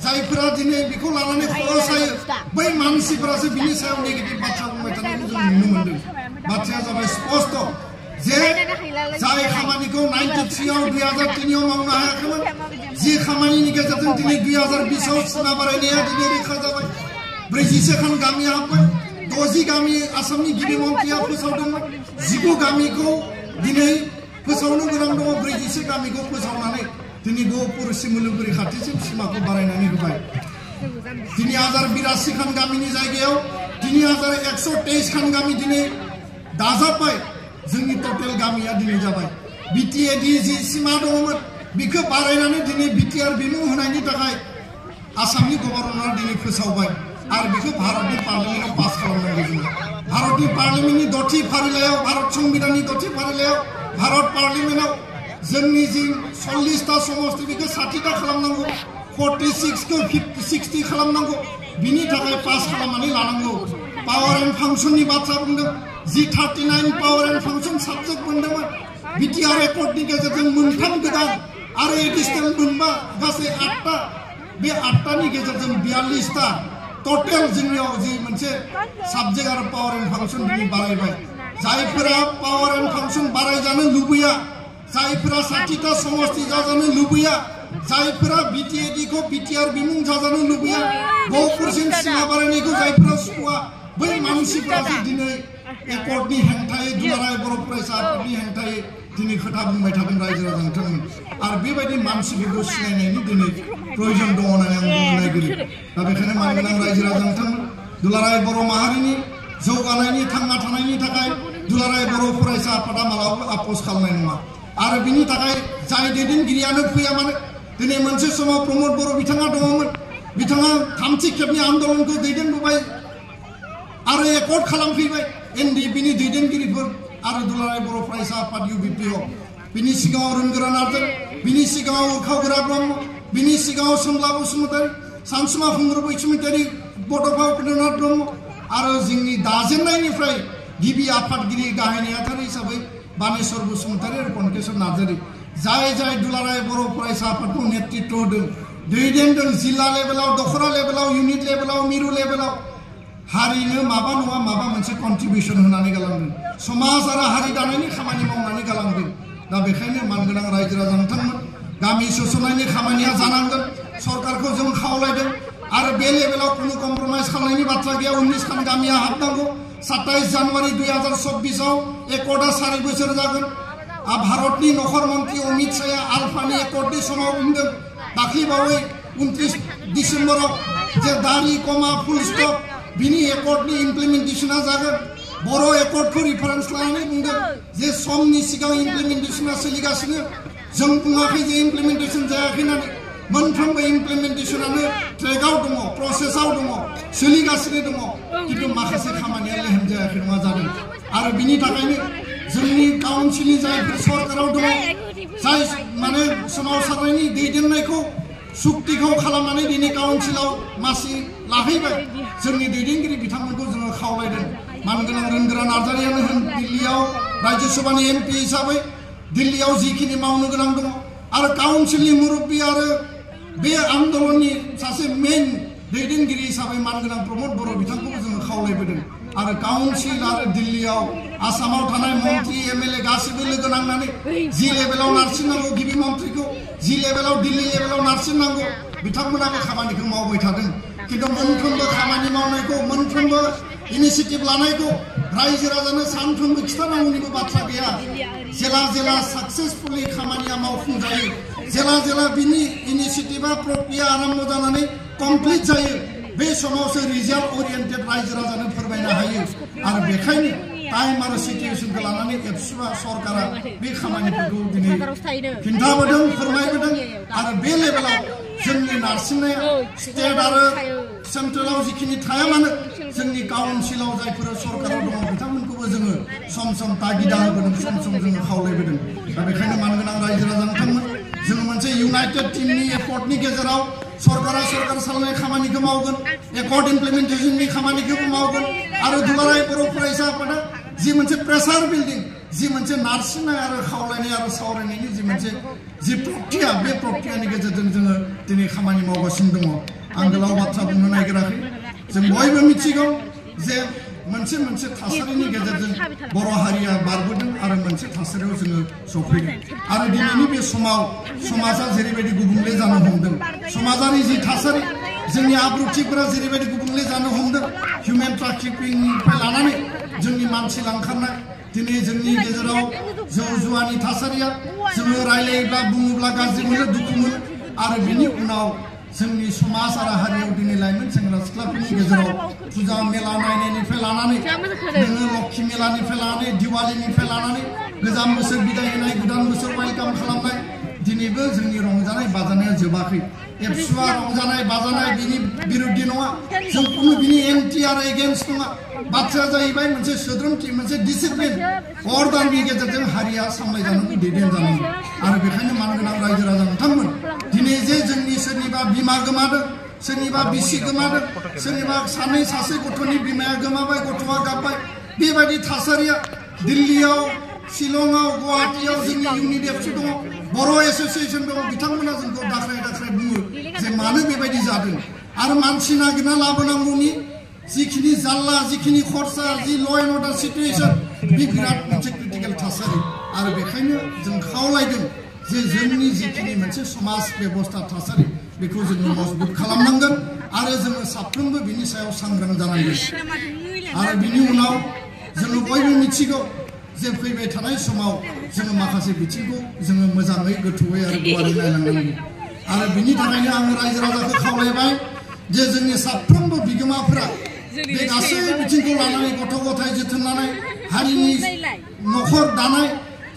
जायफोरा दिनै बेखौ लानानै खरस जायो बै मानसिफोरासो बिनि सायाव नेगेटिभ बाथ्रा बुंबाय थानायखौ जों नुनो मोन्दों बाथ्राया जाबाय स्पष्ट जे जाय खामानिखौ 93आव 2003आव मावनो हायाखैमोन जि खामानिनि गेजेरजों दिनै 2020आव सिमा बारायनाया दिनै रोखा जाबाय 41 खान गामिया हाबबाय 60 गामि आसामनि गिबि मन्थ्रिया फोसावदोंमोन 19 गामिखौ दिनै फोसावनो गोनां दङ 41 गामिखौ फोसावनानै दिनै गहपुर सिमुलुगुरि खाथिसिम सिमाखौ बारायनानै होबाय 3082 खान गामिनि जायगायाव 3123 खान गामि दिनै दाजाबबाय जोंनि टटेल गामिया दिनै जाबाय बिटिएडि जि सिमा दङमोन बेखौ बारायनानै दिनै बिटिआर बिमुं होनायनि थाखाय आसामनि गभर्नरा दिनै फोसावबाय आरो बेखौ भारतनि पार्लियामेन्टआव पास खालामनांगौ जोङो भारतनि पार्लियामेन्टनि 6थि फारिलाइयाव भारत संबिधाननि 6थि फारिलाइयाव भारत पार्लियामेन्टआव जोंनि जि 40टा समस्ति बेखौ 60टा खालामनांगौ 46 खौ 60 खालामनांगौ बिनि थाखाय पास खालामनानै लानांगौ पावार एन्ड फांसननि बाथ्रा बुंदों जि 39 पावार एन्ड फांसन साबजेक्ट मोनदोंमोन बिटिआर एकर्डनि गेजेरजों मोनथाम गोदान आरो एडिशनेल मोनबा गासै 8टा बे 8टानि गेजेरजों 42टा टटेल जोंनियाव जि मोनसे साबजेक्ट आरो पावार एन्ड फांसन दिनै बारायबाय जायफोरा पावार एन्ड फांसन बारायजानो लुबैया जायफोरा 60टा समस्ति जाजानो लुबैया जायफोरा बिटिएडिखौ बिटिआर बिमुं जाजानो लुबैया गहपुरसिम सिमा बारायनायखौ जायफोरा सुखुवा बै मानसिफोरासो दिनै एकर्डनि हेंथायै दुलाराय बर' फरायसा आफादनि हेंथायै दिनै खोथा बुंबाय थादों रायजो राजा नोंथांमोन आरो बेबायदि मानसिफोरखौ सिनायनायनि दिनै प्रयजन दङ होननानै आं बुंनो नागिरो दा बेखायनो मानगोनां रायजो राजा नोंथांमोन दुलाराय बर' माहारिनि जौगानायनि थांना थानायनि थाखाय दुलाराय बर' फरायसा आफादा मालाबाबो आफस खालामनाय नङा आरो बिनि थाखाय जाय दैदेनगिरियानो फैया मानो दिनै मोनसे समाव प्रमद बर' बिथाङा दङमोन बिथाङा 3थि खेबनि आन्दलनखौ दैदेनबोबाय आरो एकर्ड खालामफैबाय एनडिएफबिनि दैदेनगिरिफोर आरो दुलाराय बर' फरायसा आफाद इउबिपिअ बिनि सिगाङाव रोनगोरा नार्जारि बिनि सिगाङाव उरखावगोरा ब्रह्म बिनि सिगाङाव सोमला बसुमतारि सानसुमा खुंगुर बैसुमतारि बड'फा उपेन्द्रनाथ ब्रह्म आरो जोंनि दाजेननायनिफ्राय गिबि आफादगिरि गाहाय नेहाथारि हिसाबै बानेश्वर बसुमतारि आरो कनकेश्वर नार्जारि जाय दुलाराय बर' फरायसा आफादखौ नेतृत्व होदों दैदेनदों जिल्ला लेभेलाव दखरा लेभेलाव इउनिट लेभेलाव मिरु लेभेलाव हारिनो माबा नङा माबा मोनसे कन्ट्रिबिउसन होनानै गालांदों समाज आरो हारि दानायनि खामानि मावनानै गालांदों दा बेखायनो मानगोनां रायजो राजा नोंथांमोन गामि सोसननायनि खामानिया जानांगोन सरकारखौ जों खावलायदों आरो बे लेभेलाव कुनु कम्प्रमाइज खालामनायनि बाथ्रा गैया 19 खान गामिया हाबनांगौ 27 जानुवारि 2024आव एकर्डआ 4 बोसोर जागोन भारतनि नखर मन्त्रि अमित शाहया आलफानि एकर्डनि समाव बुंदों दाख्लैबावै 29 डिसेम्बराव जे दारि कमा फुल स्टप बिनि एकर्डनि इमप्लिमेन्टेसना जागोन बर' एकर्डखौ रिफारेन्स लानानै बुंदों जे समनि सिगां इमप्लिमेन्टेसना सोलिगासिनो जों बुङाखै जे इमप्लिमेन्टेसन जायाखै होननानै मोनफ्रोमबो इमप्लिमेन्टेशनानो ट्रेकआव दङ प्रसेसआव दङ सोलिगासिनो दङ खिन्थु माखासे खामानिया लेहेम जायाखै नङा जादों आरो बिनि थाखायनो जोंनि काउन्सिलनि जायफोर सरकाराव दङ जाय माने सोमावसारनायनि दैदेननायखौ सुक्तिखौ खालामनानै दिनै काउन्सिलाव मासि लाहैबाय जोंनि दैदेनगिरि बिथांमोनखौ जोङो खावलायदों मानगोनां रोंगोरा नार्जारियानो होन दिल्लीयाव राज्य सभानि एमपि हिसाबै दिल्लीयाव जिखिनि मावनो गोनां दङ आरो काउन्सिलनि मुरब्बी आरो बे आन्दोलननि सासे मेन दैदेनगिरि हिसाबै मानगोनां प्रमद बर' बिथांखौबो जोङो खावलायबोदों आरो काउन्सिल आरो दिल्लीयाव आसामाव थानाय मन्त्रि एमएलए गासिबो लोगो नांनानै जि लेभेलाव नारसिननांगौ गिबि मन्थ्रिखौ जि लेभेलाव दिल्ली लेभेलाव नारसिननांगौ बिथांमोनाबो खामानिखौ मावबाय थादों खिन्थु मोनफ्रोमबो खामानि मावनायखौ मोनफ्रोमबो इनिशिएटिभ लानायखौ रायजो राजानो सानफ्रोमबो खिथानांगौनिबो बाथ्रा गैया जेला जेला साक्सेसफुलि खामानिया मावफुंजायो जेला जेला बिनि इनिशिएटिभा प्रक्रिया आरम्भ जानानै कमप्लिट जायो बे समावसो रिजाल्ट ओरिएन्टेड रायजो राजानो फोरमायनो हायो आरो बेखायनो टाइम आरो सिचुएशनखौ लानानै एबसुआ सरकारा बे खामानिफोरखौ दिनै खिन्थाबोदों फोरमायबोदों आरो बे लेभेलाव जोंनि नारसिननाया स्टेट आरो सेन्ट्रेलाव जिखिनि थाया मानो जोंनि काउन्सिलाव जायफोर सरकाराव दङ बिथांमोनखौबो जोङो सम सम तागिदा होबोदों सम सम जोङो खावलायबोदों दा बेखायनो मानगोनां रायजो राजा नोंथांमोन जोङो मोनसे इउनाइटेड टीमनि एफर्टनि गेजेराव सरकारा सरकार सालायनाय खामानिखौ मावगोन एकर्ड इमप्लिमेन्टेशननि खामानिखौबो मावगोन आरो दुलाराय बर' फरायसा आफादा जि मोनसे प्रेसार बिल्डिं जि मोनसे नारसिननाय आरो खावलायनाय आरो सावरायनायनि जि मोनसे जि प्रक्रिया बे प्रक्रियानि गेजेरजों जोङो दिनै खामानि मावगासिनो दङ आं गोलाव बाथ्रा बुंनो नागिराखै जों बयबो मिथिगौ जे मोनसे मोनसे थासारिनि गेजेरजों बर' हारिया बारबोदों आरो मोनसे थासारियाव जोङो सफैदों आरो दिनैनि बे समाव समाजा जेरैबायदि गुबुंले जानो हमदों समाजारि जि थासारि जोंनि आब्रुथिफोरा जेरैबायदि गुबुंले जानो हमदों हिउमेन ट्राफिकिंनिफ्राय लानानै जोंनि मानसि लांखारनाय दिनै जोंनि गेजेराव जौ जुवानि थासारिया जोङो रायलायोब्ला बुङोब्ला गाज्रि मोनो दुखु मोनो आरो बिनि उनाव जोंनि समाज आरो हारियाव दिनै लाइमोन सेंग्रा सिख्लाफोरनि गेजेराव फुजा मेला नायनायनिफ्राय लानानै नोङो लक्ष्मी मेलानिफ्राय लानानै दिवालीनिफ्राय लानानै गोजाम बोसोर बिदाय होनाय गोदान बोसोर वेलकाम खालामनाय दिनैबो जोंनि रंजानाय बाजानाया जोबाखै एबसुआ रंजानाय बाजानाय बिनि बिरुद्धि नङा जों खुनु बिनि एन्टि आरो एगेन्स्ट नङा बाथ्राया जाहैबाय मोनसे सोद्रोमथि मोनसे डिसिप्लिन अर्डारनि गेजेरजों हारिया सामलायजानांगौ दैदेनजानांगौ आरो बेखायनो मानगोनां रायजो राजा नोंथांमोन दिनै जे जोंनि सोरनिबा बिमा गोमादों सोरनिबा बिसि गोमादों सोरनिबा सानै सासे गथ'नि बिमाया गोमाबाय गथ'आ गाबबाय बेबायदि थासारिया दिल्लीयाव शिलंआव गुवाहाटीयाव जोंनि इउनिट एबसु दङ बर' एस'सिएशन दङ बिथांमोना जोंखौ दाख्राय दाख्राय बुङो जे मानो बेबायदि जादों आरो मानसि नागिरना लाबोनांगौनि जिखिनि जाल्ला जिखिनि खरसा जि ल' एन्ड अर्डार सिटुएशन बे बिराद मोनसे क्रिटिकेल थासारि आरो बेखायनो जों खावलायदों जे जोंनि जिखिनि मोनसे समाज बेबस्था थासारि बेखौ जोङो मजबुत खालामनांगोन आरो जोङो साफ्रोमबो बिनि सायाव सांग्रां जानांगोन आरो बिनि उनाव जोङो बयबो मिथिगौ जे फैबाय थानाय समाव जोङो माखासे बिथिंखौ जोङो मोजाङै गोथौयै आरो गुवारै नायलांनांगौ आरो बिनि थाखायनो आङो रायजो राजाखौ खावलायबाय जे जोंनि साफ्रोमबो बिगोमाफोरा बे गासै बिथिंखौ लानानै गथ' गथाय जोथोन लानाय हारिनि न'खर दानाय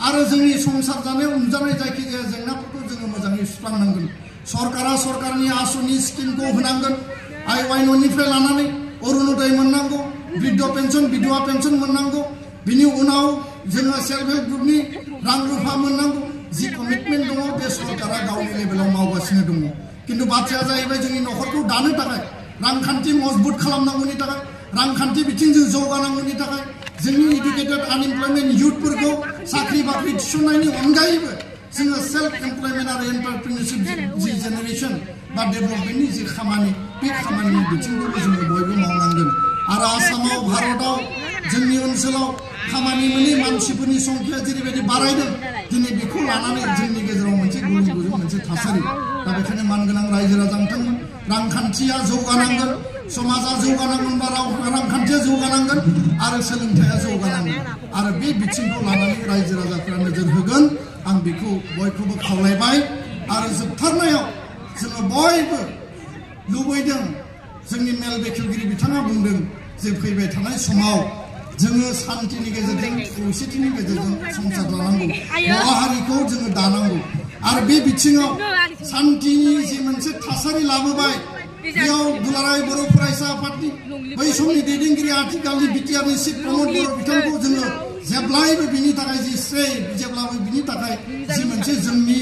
आरो जोंनि संसार जानायाव नुजानाय जायखिजाया जेंनाफोरखौ जोङो मोजाङै सुस्रांनांगोन सरकारा सरकारनि आसनि स्किमखौ होनांगोन आइवाइननिफ्राय लानानै अरुणोदय मोननांगौ बृद्ध पेन्सन बिधवा पेन्सन मोननांगौ बिनि उनाव जोङो सेल्फ हेल्प ग्रुपनि रां रुफा मोननांगौ जि कमिटमेन्ट दङ बे सरकारा गावनि लेभेलाव मावगासिनो दङ खिन्थु बाथ्राया जाहैबाय जोंनि न'खरखौ दानो थाखाय रांखान्थि मजबुत खालामनांगौनि थाखाय रांखान्थि बिथिंजों जौगानांगौनि थाखाय जोंनि इडुकेटेड आनएमप्लयमेन्ट इयुथफोरखौ साख्रि बाख्रि थिसननायनि अनगायैबो जोङो सेल्फ एमप्लयमेन्ट आरो एन्टारप्रिनियरशिप जि जेनेरेशन बा डेभेलपमेन्टनि जि खामानि बे खामानिनि बिथिंखौबो जोङो बयबो मावनांगोन आरो आसामाव भारतआव जोंनि ओनसोलाव खामानि मोनै मानसिफोरनि संख्या जेरैबायदि बारायदों दिनै बेखौ लानानै जोंनि गेजेराव मोनसे गुलुं गुजुं मोनसे थासारि दा बेखायनो मानगोनां रायजो राजा नोंथांमोन रांखान्थिया जौगानांगोन समाजा जौगानांगोन बा रांखान्थिया जौगानांगोन आरो सोलोंथाइया जौगानांगोन आरो बे बिथिंखौ लानानै रायजो राजाफोरा नोजोर होगोन आं बेखौ बयखौबो खावलायबाय आरो जोबथारनायाव जोङो बयबो लुबैदों जोंनि मेल बेखेवगिरि बिथाङा बुंदों जे फैबाय थानाय समाव जोङो शान्तिनि गेजेरजों खौसेथिनि गेजेरजों संसार जानांगौ बर' हारिखौ जोङो दानांगौ आरो बे बिथिङाव सान्थिनि जि मोनसे थासारि लाबोबाय बेयाव दुलाराय बर' फरायसा आफादनि बै समनि दैदेनगिरि आथिखालनि बिटिआरनि चिफ प्रमद बर' बिथांखौ जोङो जेब्लायबो बिनि थाखाय जि श्रेय जेब्लाबो बिनि थाखाय जि मोनसे जोंनि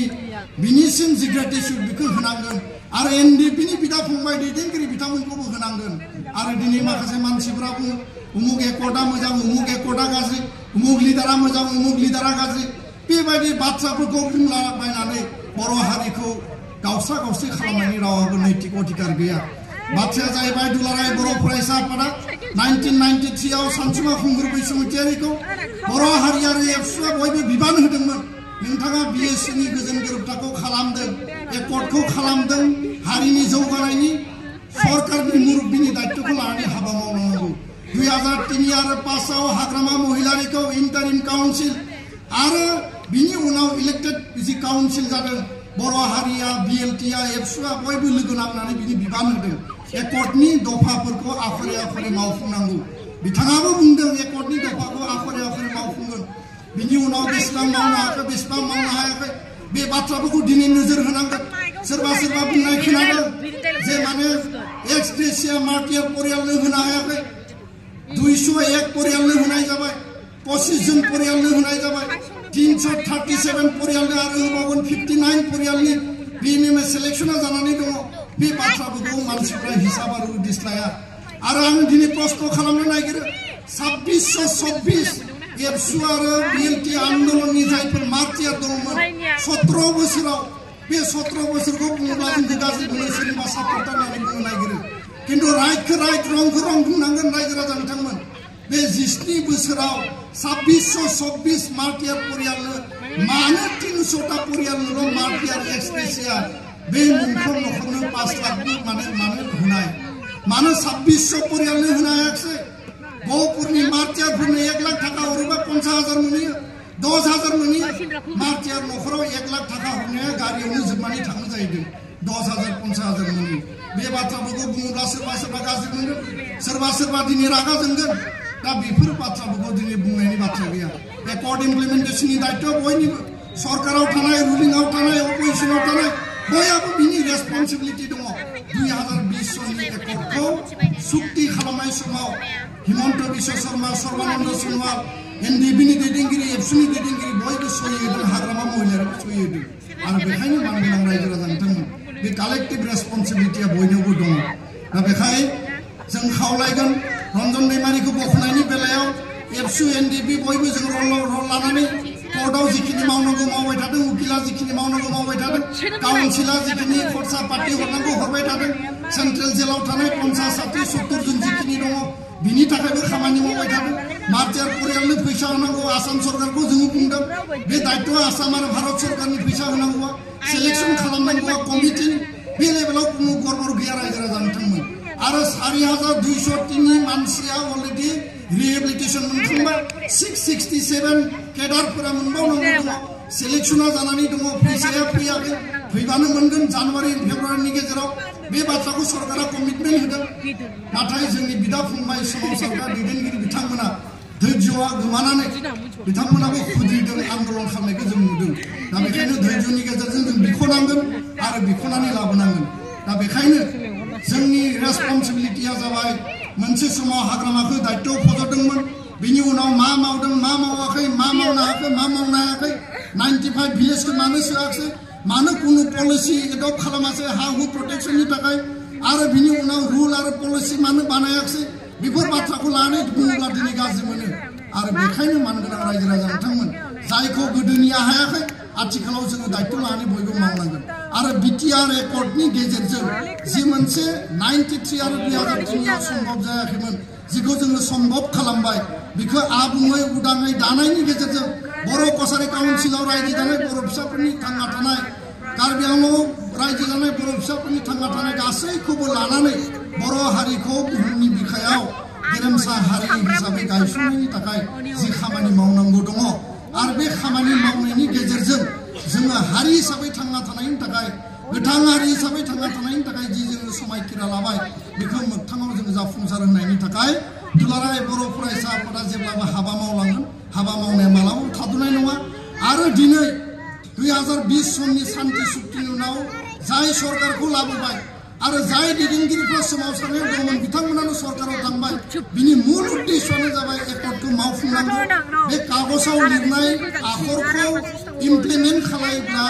बिनिसिम जि ग्रेटिटिउड बेखौ होनांगोन आरो एनडिपिनि बिदा फंबाय दैदेनगिरि बिथांमोनखौबो होनांगोन आरो दिनै माखासे मानसिफोरा बुङो उमुक एकर्डआ मोजां उमुक एकर्डआ गाज्रि उमुक लिडारा मोजां उमुक लिडारा गाज्रि बेबायदि बाथ्राफोरखौ बुंलाबायनानै बर' हारिखौ गावस्रा गावस्रि खालामनायनि रावाबो नैतिक अधिकार गैया बाथ्राया जाहैबाय दुलाराय बर' फरायसा आफादा 1993 आव सानसुमा खुंगुर बैसुमुतियारिखौ बर' हारि आरो एबसुआ बयबो बिबान होदोंमोन नोंथाङा बिएससिनि गोजोन गोरोबथाखौ खालामदों एकर्डखौ खालामदों हारिनि जौगानायनि सरकारनि मुरब्बीनि दायित्वखौ लानानै हाबा मावनांगौ 2003 आरो 5 आव हाग्रामा महिलारिखौ इन्टारिम काउन्सिल आरो बिनि उनाव इलेक्टेड जि काउन्सिल जादों बर' हारिया बिएलटिआ एबसुआ बयबो लोगो नांनानै बिनि बिबान होदों एकर्डनि दफाफोरखौ आखरे आखरे मावफुंनांगौ बिथाङाबो बुंदों एकर्डनि दफाखौ आखरे आखरे मावफुंगोन बिनि उनाव बेसेबां मावनो हायाखै बेसेबां मावनो हायाखै बे बाथ्राफोरखौ दिनै नोजोर होनांगोन सोरबा सोरबा बुंनाय खोनादों जे माने एक्स ग्रेसिया मार्टियार परियालनो होनो हायाखै 201 परियालनो होनाय जाबाय 25 जन परियालनो होनाय जाबाय 337 परियालनो आरो होबावगोन 59 परियालनि बेनि सिलेक्शना जानानै दङ बे बाथ्राफोरखौ मानसिफ्रा हिसाब आरो दिस्लाया आरो आं दिनै प्रश्न खालामनो नागिरो 2626 एबसु आरो बिएलटि आन्दोलननि जायफोर मार्टियार दंमोन 17 बोसोराव बे 17 बोसोरखौ बुङोब्ला जों गाज्रि बुंनो सोरनिबा सापर्टार होननानै बुंनो नागिरो किन्तु राइटखौ राइट रंखौ रं बुंनांगोन रायजो राजा बिथांमोन बे 17 बोसोराव 2626 मार्टियार परियालनो मानो 300टा परियालनोल' मार्टियार एक्सप्रेसिया बे मोनफ्रोम न'खरनो 5 लाखबो मानो होनाय मानो 2600 परियालनो होनो हायाखै गहपुरनि मार्टियारफोरनो 1 लाख थाखा हरोबा 50,000 मोनहैयो 10,000 मोनहैयो मार्टियार न'खराव 1 लाख थाखा हरनाया गारियावनो जोबनानै थांनो जाहैदों 10,000 50,000 मोनहैयो बे बाथ्राफोरखौ बुङोब्ला सोरबा सोरबा गाज्रि मोनगोन सोरबा सोरबा दिनै रागा जोंगोन दा बेफोर बाथ्राफोरखौ दिनै बुंनायनि बाथ्रा गैया एकर्ड इमप्लिमेन्टेसननि दायित्व बयनिबो सरकाराव थानाय रुलिंआव थानाय अपोजिसनाव थानाय बयहाबो बिनि रेसपन्सिबिलिटि दङ 2020 सननि एकर्डखौ सुक्ति खालामनाय समाव हिमन्त बिश्व शर्मा सर्बानन्द सोनोवाल एनडिपिनि दैदेनगिरि एबसुनि दैदेनगिरि बयबो सहि होदों हाग्रामा महिलारिबो सहि होदों आरो बेखायनो मानगोनां रायजो राजा बिथांमोन बे कालेक्टिभ रेसपन्सिबिलिटिया बयनियावबो दङ दा बेखाय जों खावलायगोन रन्जन दैमारिखौ बख'नायनि बेलायाव एबसु एनडिपि बयबो जों रल लानानै कर्टआव जिखिनि मावनांगौ मावबाय थादों उकिला जिखिनि मावनांगौ मावबाय थादों काउन्सिला जिखिनि खरसा पार्टि हरनांगौ हरबाय थादों सेन्ट्रेल जेलाव थानाय 50 60 70 जन जिखिनि दङ बिनि थाखायबो खामानि मावबाय थादों मार्टियार परियालनो फैसा होनांगौ आसाम सरकारखौ जोङो बुंदों बे दायित्वआ आसाम आरो भारत सरकारनि फैसा होनांगौआ सिलेक्शन खालामनांगौआ कमिटिनि बे लेभेलाव कुनु गरबर गैया रायजो राजा बिथांमोन आरो 4203 मानसिया अलरेडि रिहेबिलिटेसन मोनखांबाय 667 केडारफोरा मोनबावनांगौ दङ सिलेक्शना जानानै दङ फैसाया फैयाखै फैबानो मोनगोन जानुवारि फेब्रुवारिनि गेजेराव बे बाथ्राखौ सरकारा कमिटमेन्ट होदों नाथाय जोंनि बिदा फंबाय सोमावसारग्रा दैदेनगिरि बिथांमोना धैर्यआ गोमानानै बिथांमोनाबो खुद्रिदों आन्दोलन खालामनायखौ जों नुदों दा बेखायनो धैर्यनि गेजेरजों जों बिख'नांगोन आरो बिख'नानै लाबोनांगोन दा बेखायनो जोंनि रेसपन्सिबिलिटिया जाबाय मोनसे समाव हाग्रामाखौ दायित्व फज'दोंमोन बिनि उनाव मा मावदों मा मावाखै मा मावनो हायाखै मा मावनो हायाखै 95 भिलेजखौ मानो सोआखै मानो कुनु पलिसि एडप्ट खालामासै हा हु प्रटेक्शननि थाखाय आरो बिनि उनाव रुल आरो पलिसि मानो बानायाखै बेफोर बाथ्राखौ लानानै बुङोब्ला दिनै गाज्रि मोनो आरो बेखायनो मानगोनां रायजो राजा बिथांमोन जायखौ गोदोनिया हायाखै आथिखालाव जोङो दायित्व लानानै बयबो मावनांगोन आरो बिटिआर एकर्डनि गेजेरजों जि मोनसे 93 आरो 2003 आव सम्भब जायाखैमोन जिखौ जोङो सम्भब खालामबाय बेखौ आबुङै उदाङै दानायनि गेजेरजों बर' कसारि काउन्सिलाव रायजो जानाय बर' फिसाफोरनि थांना थानाय कार्बि आंलंआव रायजो जानाय बर' फिसाफोरनि थांना थानाय गासैखौबो लानानै बर' हारिखौ बुहुमनि बिखायाव गेरेमसा हारि हिसाबै गायसननायनि थाखाय जि खामानि मावनांगौ दङ आरो बे खामानि मावनायनि गेजेरजों जोङो हारि हिसाबै थांना थानायनि थाखाय गोथां हारि हिसाबै थांना थानायनि थाखाय जि जोङो समायखिरा लाबाय बेखौ मोगथाङाव जोङो जाफुंसार होनायनि थाखाय दुलाराय बर' फरायसा आफादा जेब्लाबो हाबा मावलांगोन हाबा मावनाया मालाबाबो थाद'नाय नङा आरो दिनै 2020 सननि सान्थि सुक्तिनि उनाव जाय सरकारखौ लाबोबाय आरो जाय दैदेनगिरिफोरा सोमावसारनायाव दंमोन बिथांमोनानो सरकाराव थांबाय बिनि मुल उद्देश्यआनो जाबाय एकर्डखौ मावफुंनांगौ बे कागजाव लिरनाय आखरखौ इमप्लिमेन्ट खालामोब्ला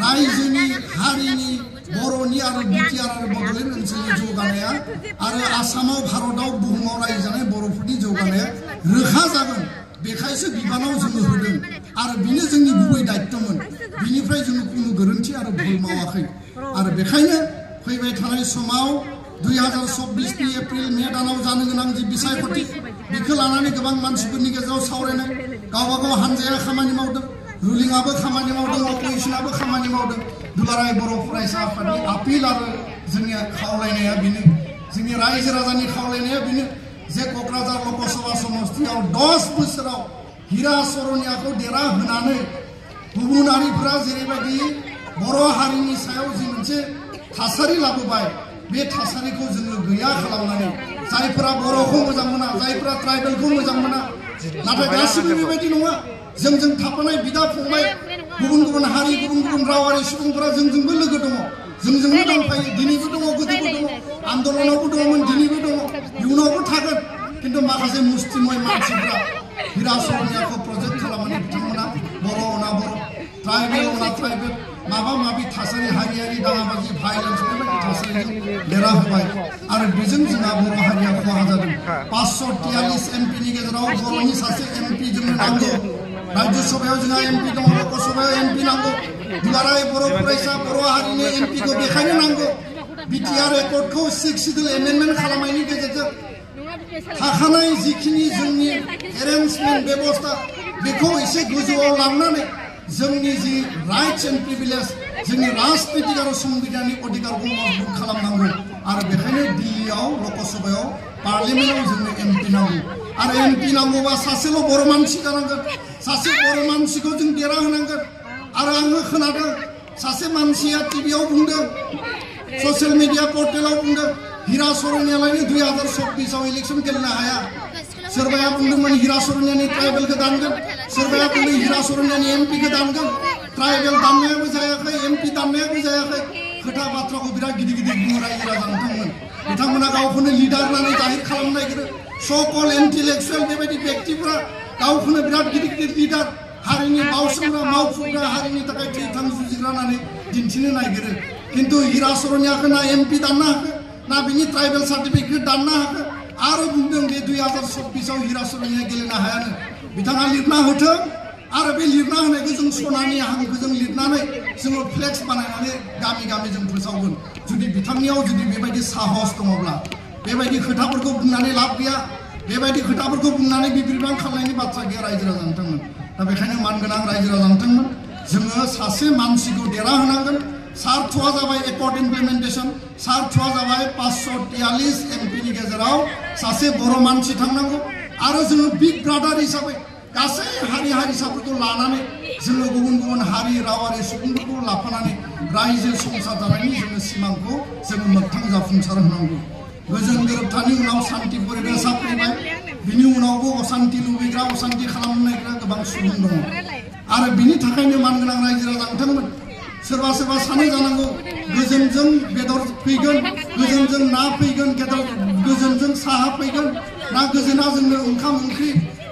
रायजोनि हारिनि बर'नि आरो बिटिआर आरो बड'लेण्ड ओनसोलनि जौगानाया आरो आसामाव भारताव बुहुमाव रायजो जानाय बर'फोरनि जौगानाया रोखा जागोन बेखायसो बिबानाव जोङो होदों आरो बिनो जोंनि गुबै दायित्वमोन बिनिफ्राय जोङो खुनु गोरोन्थि आरो भुल मावाखै आरो बेखायनो फैबाय थानाय समाव 2024 नि एप्रिल मे दानाव जानो गोनां जि बिसायख'थि बेखौ लानानै गोबां मानसिफोरनि गेजेराव सावरायनाय गावबा गाव हानजाया खामानि मावदों रुलिंआबो खामानि मावदों अपोजिशनाबो खामानि मावदों दुलाराय बर' फरायसा आफादनि आपिल आरो जोंनि खावलायनाया बेनो जोंनि रायजो राजानि खावलायनाया बेनो जे क'क्राझार लकसभा समस्तियाव 10 बोसोराव हिरा सरनियाखौ देरा होनानै गुबुन हारिफोरा जेरैबायदि बर' हारिनि सायाव जि मोनसे थासारि लाबोबाय बे थासारिखौ जोङो गैया खालामनानै जायफोरा बर'खौ मोजां मोना जायफोरा ट्राइबेलखौ मोजां मोना नाथाय गासिबो बेबायदि नङा जोंजों थाफानाय बिदा फंबाय गुबुन गुबुन हारि गुबुन गुबुन रावारि सुबुंफोरा जोंजोंबो लोगो दङ जोंजोंनो दंफायो दिनैबो दङ गोदोबो दङ आन्दलनावबो दङमोन दिनैबो दङ इयुनावबो थागोन खिन्थु माखासे मुस्लिमै मानसिफोरा हिरा सरनियाखौ प्रजेक्ट खालामनानै बिथांमोना बर' अना बर' ट्राइबेल अना ट्राइबेल माबा माबि थासारि हारियारि दाङाबाजि भाइलेन्स बेबायदि थासारिजों देरा होबाय आरो बेजों जोंहा बर' हारिया खहा जादों 543 एमपिनि गेजेराव बर'नि सासे एमपि जोंनो नांगौ राज्यसभायाव जोंहा एमपि दङ लकसभायाव एमपि नांगौ दुलाराय बर' फरायसा बर' हारिनि एमपिखौ बेखायनो नांगौ बिटिआर एकर्डखौ 6 सिडुल एमेन्डमेन्ट खालामनायनि गेजेरजों थाखानाय जिखिनि जोंनि एरेन्जमेन्ट बेबस्था बेखौ एसे गोजौआव लांनानै जोंनि जि राइट्स एन्ड प्रिभिलेज जोंनि राजनितिक आरो संबिधानिक अधिकारखौ मजबुत खालामनांगौ आरो बेखायनो दिल्लीयाव लकसभायाव पार्लियामेन्टआव जोंनो एमपि नांगौ आरो एमपि नांगौबा सासेल' बर' मानसि जानांगोन सासे बर' मानसिखौ जों देरा होनांगोन आरो आङो खोनादों सासे मानसिया टिभियाव बुंदों ससियेल मिडिया पर्टेलाव बुंदों हिरा सरनियालायनो 2024आव इलेक्सन गेलेनो हाया सोरबाया बुंदोंमोन हिरा सरनियानि ट्राइबेलखौ दानगोन सोरबाया बुंदों हिरा सरनियानि एमपिखौ दानगोन ट्राइबेल दाननायाबो जायाखै एमपि दाननायाबो जायाखै खोथा बाथ्राखौ बिराद गिदिर गिदिर बुङो रायजो राजा बिथांमोना गावखौनो लिडार होननानै जाहिर खालामनो नागिरो सकल इन्टेलेक्चुवेल बेबायदि व्यक्तिफोरा गावखौनो बिराद गिदिर गिदिर लिडार हारिनि बावसोमग्रा मावफुंग्रा हारिनि थाखाय थैथां जुजिग्रा होननानै दिन्थिनो नागिरो खिन्थु हिरा सरनियाखौ ना एमपि दाननो हाखो ना बिनि ट्राइबेल सार्टिफिकेट दाननो हाखो आरो बुंदों बे 2024आव हिरा सरनिया गेलेनो हायानो बिथाङा लिरना होथों आरो बे लिरना होनायखौ जों सनानि हांखोजों लिरनानै जोङो फ्लेक्स बानायनानै गामि गामि जों फोसावगोन जुदि बिथांनियाव जुदि बेबायदि साहस दङब्ला बेबायदि खोथाफोरखौ बुंनानै लाब गैया बेबायदि खोथाफोरखौ बुंनानै बिबिरबां खालामनायनि बाथ्रा गैया रायजो राजा नोंथांमोन दा बेखायनो मानगोनां रायजो राजा नोंथांमोन जोङो सासे मानसिखौ देरा होनांगोन सार्थआ जाबाय एकर्ड इमप्लिमेन्टेसन सार्थआ जाबाय 543 एमपिनि गेजेराव सासे बर' मानसि थांनांगौ आरो जोङो बिग ब्रादार हिसाबै गासै हारि हारिसाफोरखौ लानानै जोङो गुबुन गुबुन हारि रावारि सुबुंफोरखौ लाफानानै रायजो संसार जानायनि जोङो सिमांखौ जोङो मोगथां जाफुंसार होनांगौ गोजोन गोरोबथानि उनाव सान्ति परिबेसा फैबाय बिनि उनावबो असान्ति लुबैग्रा असान्ति खालामनो नागिरग्रा गोबां सुबुं दङ आरो बिनि थाखायनो मानगोनां रायजो राजा नोंथांमोन सोरबा सोरबा सानो जानांगौ गोजोनजों बेदर फैगोन गोजोनजों ना फैगोन गोजोनजों साहा फैगोन ना गोजोना जोंनो ओंखाम ओंख्रि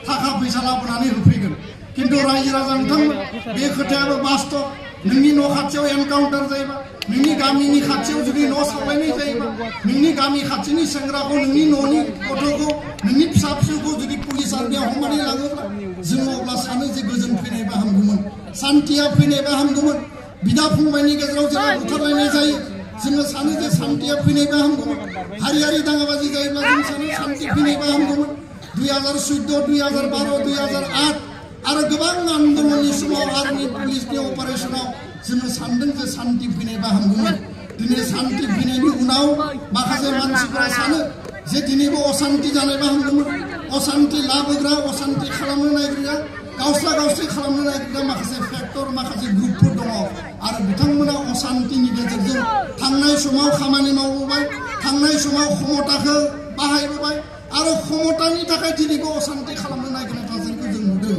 थाखा फैसा लाबोनानै होफैगोन खिन्थु रायजो राजा नोंथांमोन बे खोथायाबो बास्तब नोंनि न' खाथियाव एनकाउन्टार जायोबा नोंनि गामिनि खाथियाव जुदि न' सावलायनाय जायोबा नोंनि गामि खाथिनि सेंग्राखौ नोंनि न'नि गथ'खौ नोंनि फिसा फिसौखौ जुदि पुलिस आर्मिया हमनानै लाङोब्ला जोङो अब्ला सानो जे गोजोन फैनायबा हामगौमोन सान्तिया फैनायबा हामगौमोन बिदा फंबायनि गेजेराव जेब्ला बुथारलायनाय जायो जोङो सानो जे सान्तिया फैनायबा हामगौमोन हारियारि दाङाबाजि जायोब्ला जों सानो सान्ति फैनायबा हामगौमोन 2014 2012 2008 आरो गोबां आन्दलननि समाव आर्मि पुलिसनि अपारेशनाव जोङो सानदों जे सान्ति फैनायबा हामगौमोन दिनै सान्ति फैनायनि उनाव माखासे मानसिफोरा सानो जे दिनैबो असान्ति जानायबा हामगौमोन असान्ति लाबोग्रा असान्ति खालामनो नागिरग्रा गावस्रा गावस्रि खालामनो नागिरग्रा माखासे फेक्टर माखासे ग्रुपफोर दङ आरो बिथांमोना असान्तिनि गेजेरजों थांनाय समाव खामानि मावबोबाय थांनाय समाव क्षमताखौ बाहायबोबाय आरो क्षमतानि थाखाय दिनैबो असान्ति खालामनो नागिरनाय थासारिखौ जों नुदों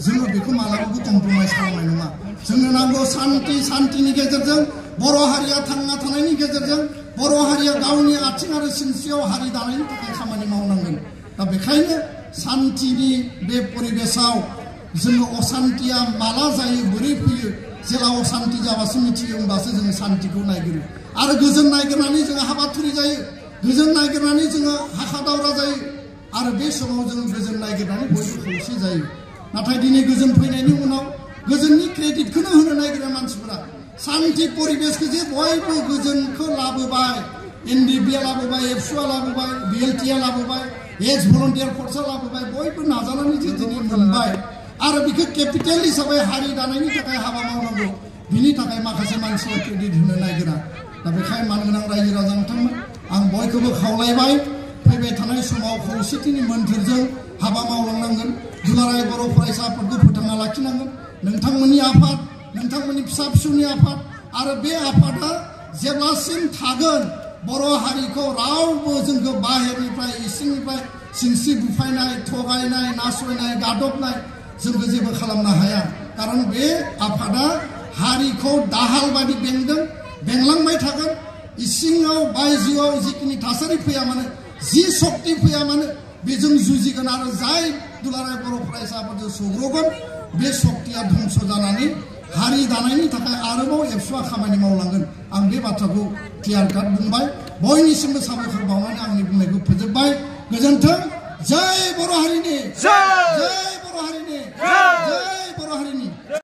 जोङो बेखौ मालाबाबो कमप्रमाइज खालामनाय नङा जोंनो नांगौ सान्ति सान्तिनि गेजेरजों बर' हारिया थांना थानायनि गेजेरजों बर' हारिया गावनि आथिं आरो सिनस्रियाव हारि दानायनि थाखाय खामानि मावनांगोन दा बेखायनो शान्तिनि बे परिबेसाव जोङो अशान्तिया माला जायो बोरै फैयो जेला अशान्ति जाबासो मिथियो होमबासो जोङो शान्तिखौ नागिरो आरो गोजोन नागिरनानै जोङो हाबाथुरि जायो गोजोन नागिरनानै जोङो हाखा दावरा जायो आरो बे समाव जोङो गोजोन नागिरनानै बयबो खौसे जायो नाथाय दिनै गोजोन फैनायनि उनाव गोजोननि क्रेडिटखौनो होनो नागिरो मानसिफोरा शान्ति परिबेसखौ जे बयबो गोजोनखौ लाबोबाय एनडिपिआ लाबोबाय एबसुआ लाबोबाय बिएलटिआ लाबोबाय एज भलन्टियार फर्सआ लाबोबाय बयबो नाजानानै जे दिनै मोनबाय आरो बेखौ केपिटेल हिसाबै हारि दानायनि थाखाय हाबा मावनांगौ बिनि थाखाय माखासे मानसिया क्रेडिट होनो नागिरा दा बेखायनो मानगोनां रायजो राजा नोंथांमोन आं बयखौबो खावलायबाय फैबाय थानाय समाव खौसेथिनि मोन्थोरजों हाबा मावलांनांगोन दुलाराय बर' फरायसा आफादखौ फोथांना लाखिनांगोन नोंथांमोननि आफाद नोंथांमोननि फिसा फिसौनि आफाद आरो बे आफादा जेब्लासिम थागोन बर' हारिखौ रावबो जोंखौ बाहेरनिफ्राय इसिंनिफ्राय सिनस्रि बुफायनाय थगायनाय नासयनाय गादबनाय जोंखौ जेबो खालामनो हाया कारन बे आफादा हारिखौ दाहाल बायदि बेंदों बेंलांबाय थागोन इसिङाव बायजोआव जिखिनि थासारि फैया मानो जि शक्ति फैया मानो बेजों जुजिगोन आरो जाय दुलाराय बर' फरायसा आफादजों सौग्रावगोन बे शक्तिया धंस जानानै हारि दानायनि थाखाय आरोबाव एबसुआ खामानि मावलांगोन आं बे बाथ्राखौ क्लियार काट बुंबाय बयनिसिमबो साबायखर बावनानै आंनि बुंनायखौ फोजोबबाय गोजोन्थों जय बर' हारिनि जय बर' हारिनि जय बर' हारिनि